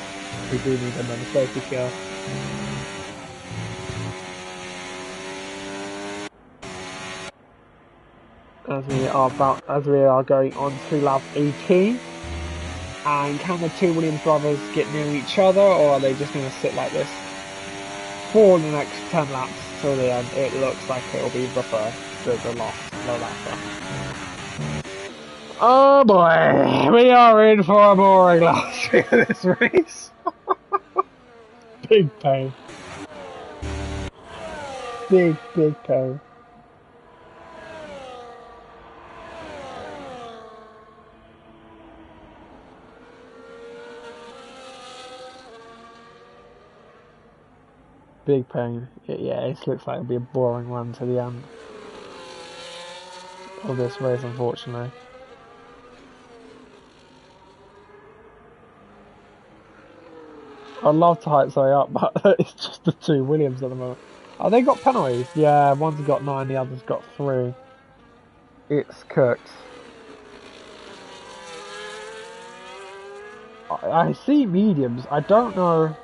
We do need another safety car. As we are going on to lap 18, and can the two Williams brothers get near each other, or are they just going to sit like this for the next 10 laps till the end? It looks like it'll be the latter. Oh boy, we are in for a boring last bit of this race. Big pain. Big pain. Big pain. Yeah, it looks like it'll be a boring run to the end of this race, unfortunately. I'd love to hype something up, but it's just the two Williams at the moment. Oh, they got penalties. Yeah, one's got 9, the other's got 3. It's cooked. I see mediums. I don't know.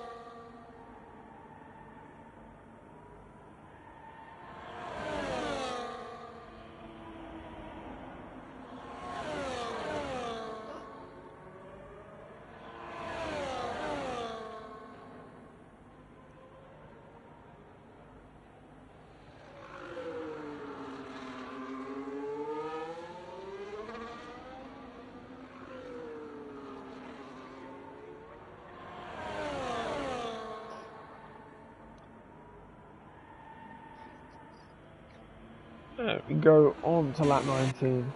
We go on to lap 19.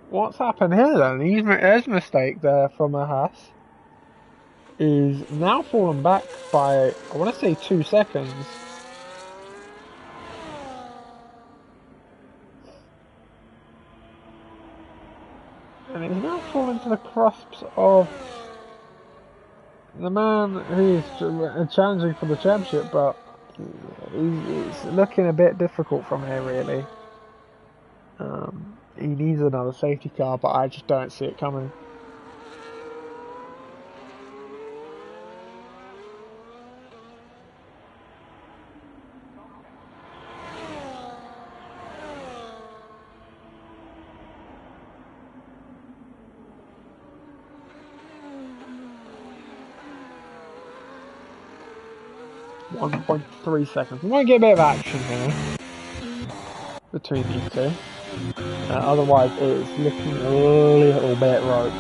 What's happened here then? His mistake there from a Haas is now fallen back by, I want to say 2 seconds. And it's now fallen to the cusps of the man who is challenging for the championship, but it's looking a bit difficult from here, really. He needs another safety car, but I just don't see it coming. .3 seconds. We might get a bit of action here between these two. Otherwise, it's looking a little bit roped.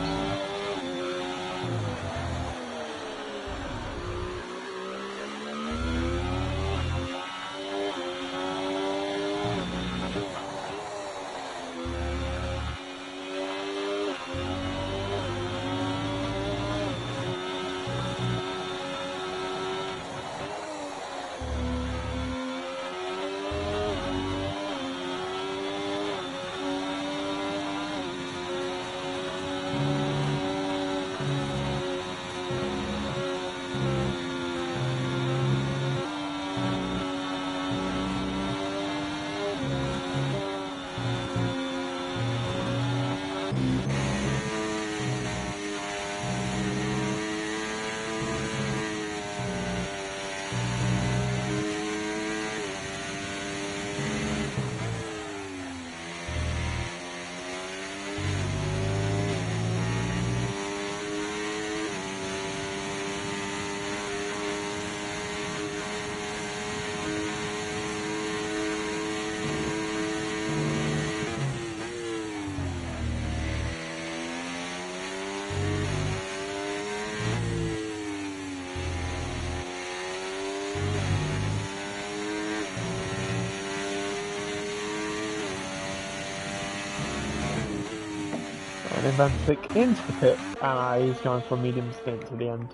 Van Flick into the pit, and he's going for a medium stint to the end.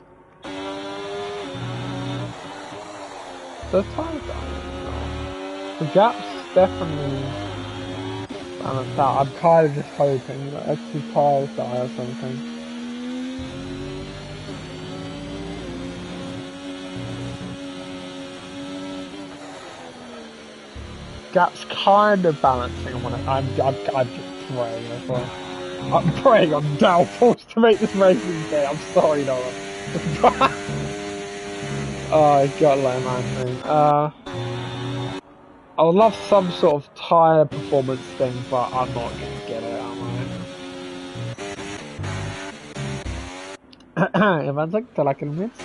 So the gap's definitely balanced out. I'm kind of just hoping that his tires die or something. Gap's kind of balancing. I'm just praying as well. I'm praying on downfalls to make this racing day. I'm sorry, Noah. Oh, I got low man thing. I would love some sort of tyre performance thing, but I'm not going to get it, am I? Everyone's like, track limits.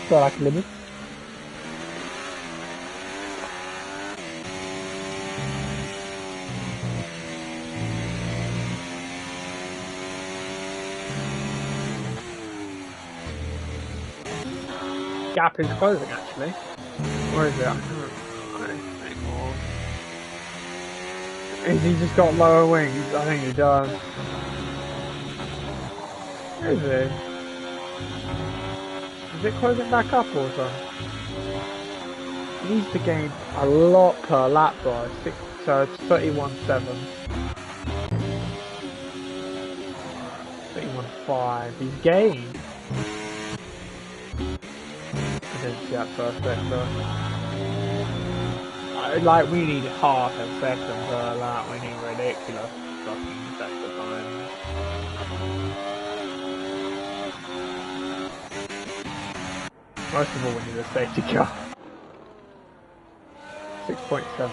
Gap is closing actually. Where is it? I can't anymore. Has he just got lower wings? I think he does. Where is he? Is it closing back up or something? He needs to gain a lot per lap though. So it's 31.7. 31.5. He's gained. Didn't see that first sector. Like, we need half a second per lap. We need ridiculous fucking sector time. Most of all, we need a safety car. 6.7.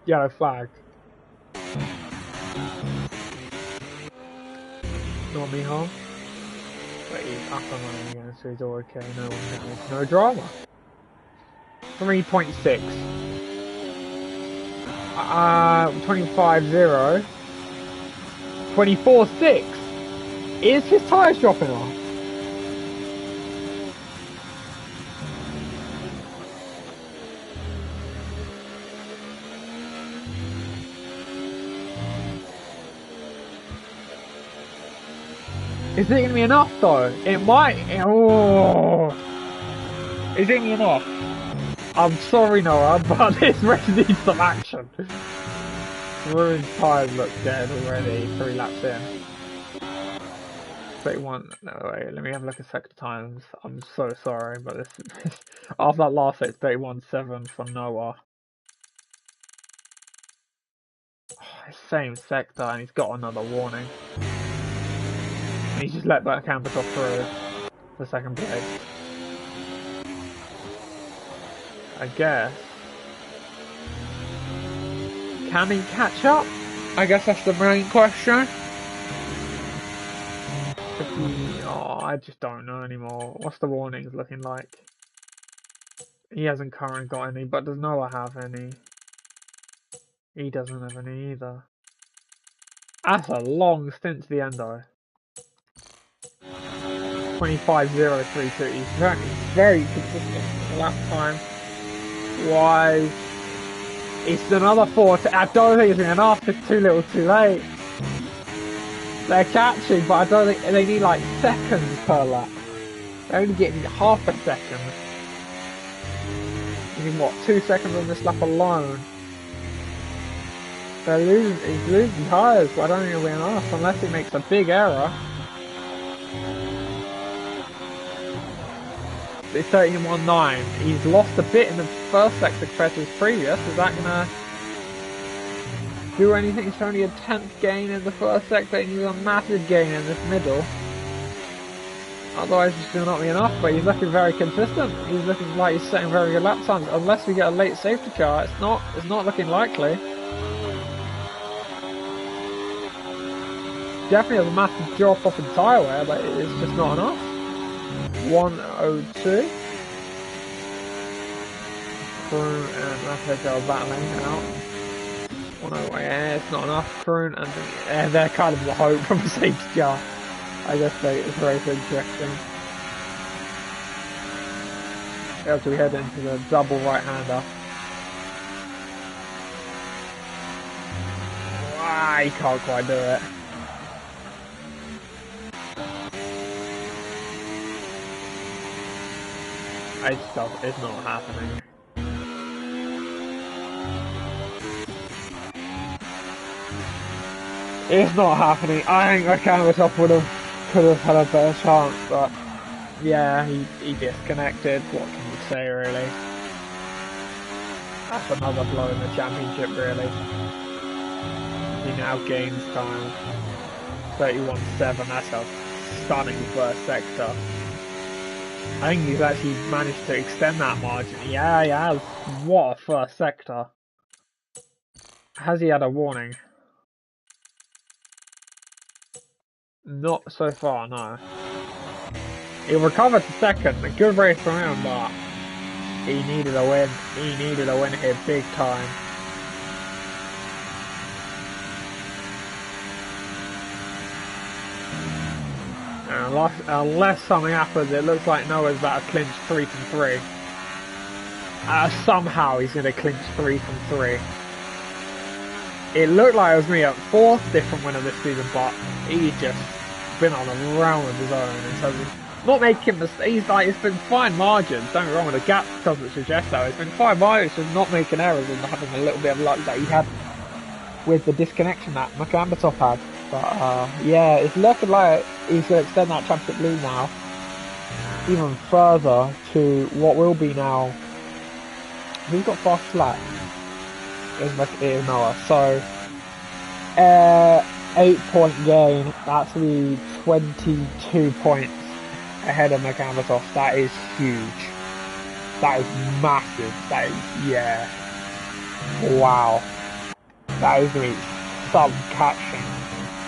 Yellow flag. Not me, huh? But he's up and running again, so he's all okay. No drama. 3.6. 25.0. 24.6. Is his tyres dropping off? Is it going to be enough though? It might. Oh. Is it going to be enough? I'm sorry, Noah, but this race needs some action. Ruin's time looks dead already. 3 laps in. 31. No, wait, let me have a look at sector times. I'm so sorry, but this after that last hit, 31.7 for Noah. Oh, same sector, and he's got another warning. And he's just let that canvas off through for second place. I guess. Can he catch up? I guess that's the main question. Oh, I just don't know anymore. What's the warnings looking like? He hasn't currently got any, but does Noah have any? He doesn't have any either. That's a long stint to the end though. 25.032. He's very consistent. Lap time wise, it's another 4. I don't think it's enough. It's too little, too late. They're catching, but I don't think they need like seconds per lap. They're only getting half a second. You need what, 2 seconds on this lap alone? He's losing tyres, but I don't think it'll be enough unless he makes a big error. It's 13.19. He's lost a bit in the first sector compared to his previous. Is that gonna do anything? It's only a 10th gain in the first sector and he's a massive gain in this middle. Otherwise it's still not be enough, but he's looking very consistent. He's looking like he's setting very good lap times. Unless we get a late safety car, it's not looking likely. Definitely has a massive drop off in tyre wear, but it's just not enough. 102. Kroon and Rapido are battling out. 108, yeah, it's not enough. Kroon and they're kind of the hope from a safety car. I guess it's very interesting. As we head into the double right-hander. Ah, he can't quite do it. It's not happening. It's not happening. I think Rakamotov could have had a better chance, but yeah, he disconnected. What can you say, really? That's another blow in the championship, really. He now gains time. 31.7. That's a stunning first sector. I think he's actually managed to extend that margin. Yeah, he has. What a first sector. Has he had a warning? Not so far, no. He recovered to second. A good race from him, but he needed a win. He needed a win here big time. Unless something happens, it looks like Noah's about to clinch 3 from 3. Somehow he's going to clinch 3 from 3. It looked like it was me at 4th different winner this season, but he's just been on a round of his own. And so not making mistakes. It's been fine margins. Don't get me wrong, the gap doesn't suggest that. It's been fine margins, just not making errors and having a little bit of luck that he had with the disconnection that Makambatov had. But yeah, it's looking like he's going to extend that championship lead now even further to what will be now. Who's got fast lap? It is Noah. So 8-point gain. That's the 22 points ahead of Makambatov. That is huge. That is massive. That is, yeah. Wow. That is going to be some catching.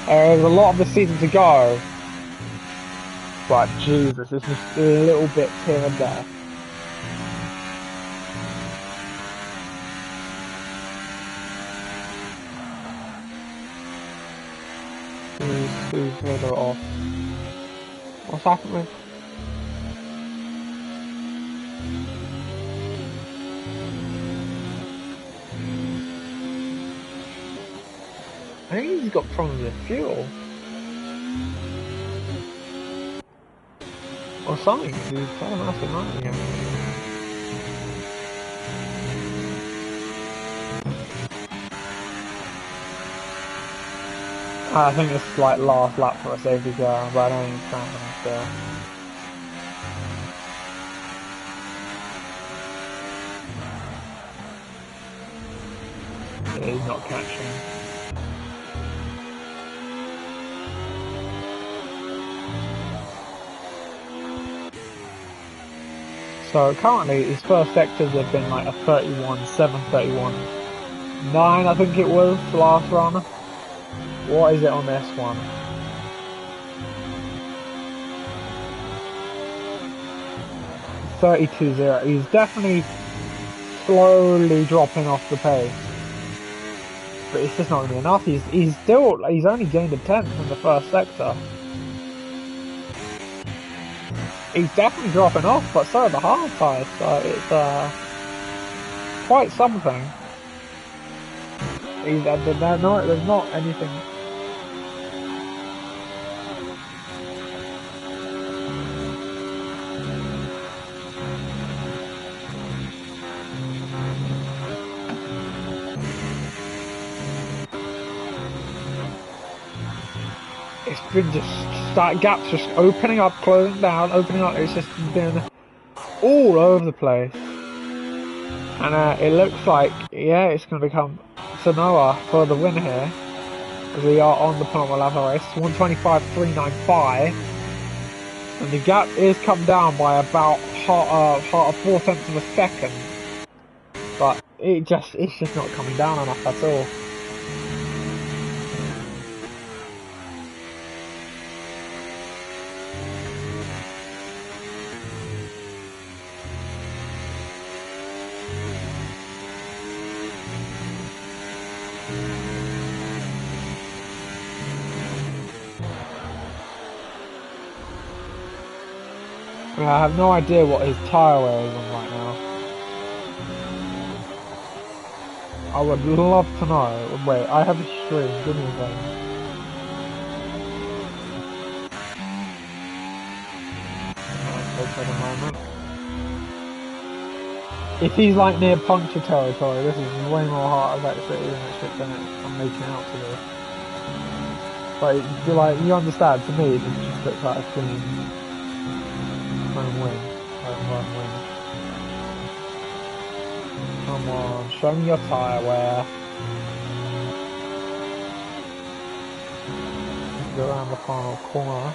There's a lot of the season to go, but Jesus, it's just little bits here and there. Who's further off? What's happening? I think he's got problems with fuel. or something. He's so massive, aren't you? I think it's like last lap for a safety car, but I don't think it's happening there. Yeah, he's not catching. So currently his first sectors have been like a 31.7, 31.9 I think it was last run. What is it on this one? 32.0. He's definitely slowly dropping off the pace. But it's just not going to be enough. He's only gained a 10th in the first sector. He's definitely dropping off, but so are the hard tyres, so it's quite something. There's not anything. It's been just that gap's just opening up, closing down, opening up. It's just been all over the place, and it looks like it's going to become Sanoa for the win here. As we are on the penultimate lap of the race, 125.395, and the gap is come down by about 4/10 of a second, but it's just not coming down enough at all. I have no idea what his tyre wear is on right now. I would love to know. Wait, I have a stream. Give me a second. Take a moment. If he's like near puncture territory, this is way more hard of actually than I'm making out to be. But you understand? To me, it just looks like a clean. Home win. Come on, show me your tyre wear. Go around the final corner.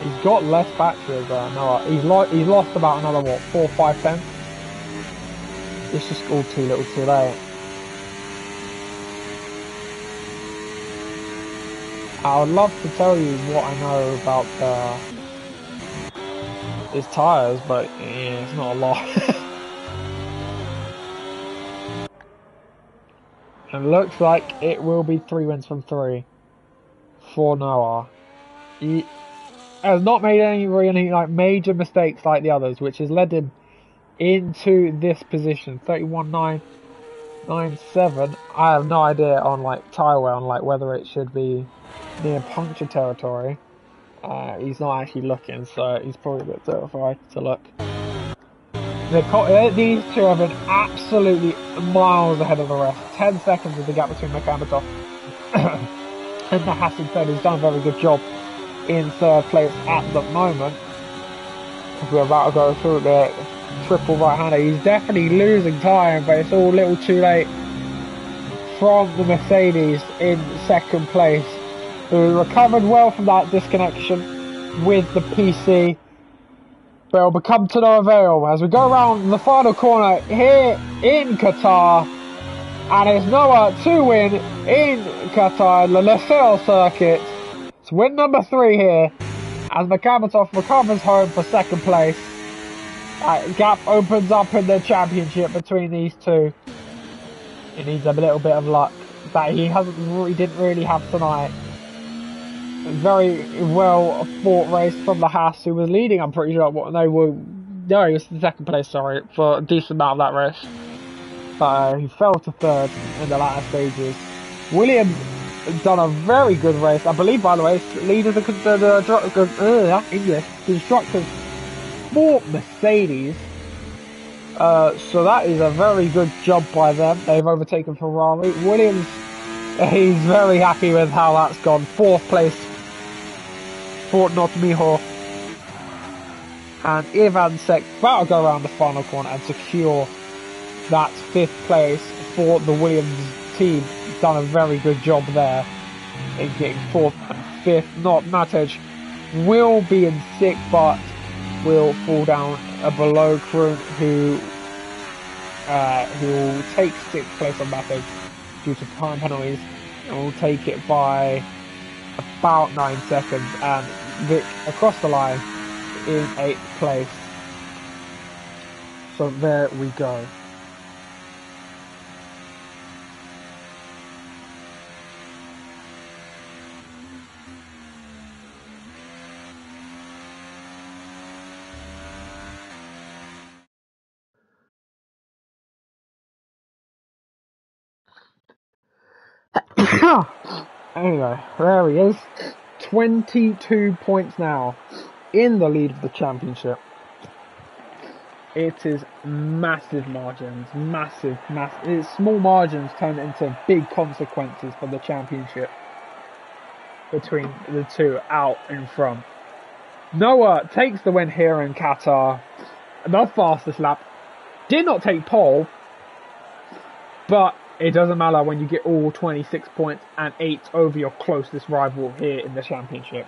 He's got less battery as Noah. He's lost about another 4 or 5 tenths. It's just all too little, too late. I would love to tell you what I know about his tyres, but yeah, it's not a lot. And it looks like it will be 3 wins from 3 for Noah. He has not made any really major mistakes like the others, which has led him into this position. 31.997. I have no idea on tyre wear, on whether it should be near puncture territory. He's not actually looking, so he's probably a bit terrified to look. These two have been absolutely miles ahead of the rest. 10 seconds is the gap between Makamatov and the Hassan said he's done a very good job in third place at the moment. We're about to go through the triple right-hander. He's definitely losing time, but it's all a little too late from the Mercedes in second place, who recovered well from that disconnection with the PC, but it'll become to no avail as we go around the final corner here in Qatar, and it's Noah to win in Qatar, the Losail circuit. It's win number 3 here as Makamatov recovers home for second place. That gap opens up in the championship between these two. He needs a little bit of luck that he didn't really have tonight. Very well fought race from the Haas, who was leading, I'm pretty sure. He was in second place, sorry, for a decent amount of that race. But he fell to third in the latter stages. Williams done a very good race. I believe, by the way, leaders of English constructors for Mercedes. So that is a very good job by them. They've overtaken Ferrari. Williams, he's very happy with how that's gone. 4th place for Not Mijo. And Ivan Sek about to go around the final corner and secure that 5th place for the Williams team. Done a very good job there in getting 4th and 5th. Not Matej will be in 6th, but will fall down below Kroon, who will take 6th place on Matej due to time penalties, and will take it by about 9 seconds. And Vic across the line in 8th place. So there we go. Anyway, there he is. 22 points now in the lead of the championship. It is massive margins, massive. It's small margins turn into big consequences for the championship between the two out in front. Noah takes the win here in Qatar. The fastest lap. Did not take pole, but it doesn't matter when you get all 26 points and 8 over your closest rival here in the championship.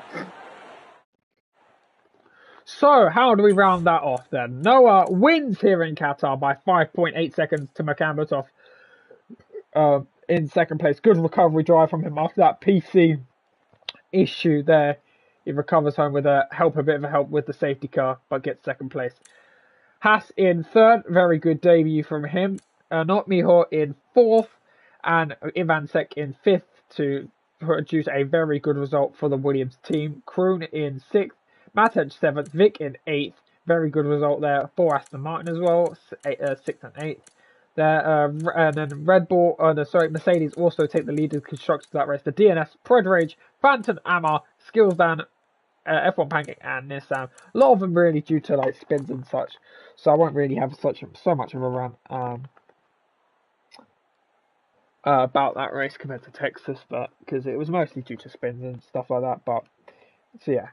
So, how do we round that off then? Noah wins here in Qatar by 5.8 seconds to Makambotov in 2nd place. Good recovery drive from him after that PC issue there. He recovers home with a bit of a help with the safety car, but gets 2nd place. Haas in 3rd, very good debut from him. Not Mijo in 4th, and Ivan Sek in 5th to produce a very good result for the Williams team. Kroon in 6th, Matej 7th, Vic in 8th. Very good result there for Aston Martin as well, 6th and 8th. There, and then Mercedes also take the lead as constructors of that race. The DNS, Predrage, Phantom Amar, Skillsdan, F1 Pancake and Nissan. A lot of them really due to like spins and such, so I won't really have so much of a rant about that race compared to Texas, but because it was mostly due to spins and stuff like that. But so yeah,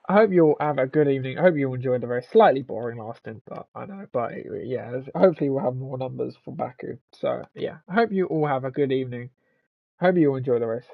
I hope you all have a good evening. I hope you enjoyed the race. Slightly boring lasting, but I know. But yeah, hopefully we'll have more numbers for Baku. So yeah, I hope you all have a good evening. I hope you all enjoy the race.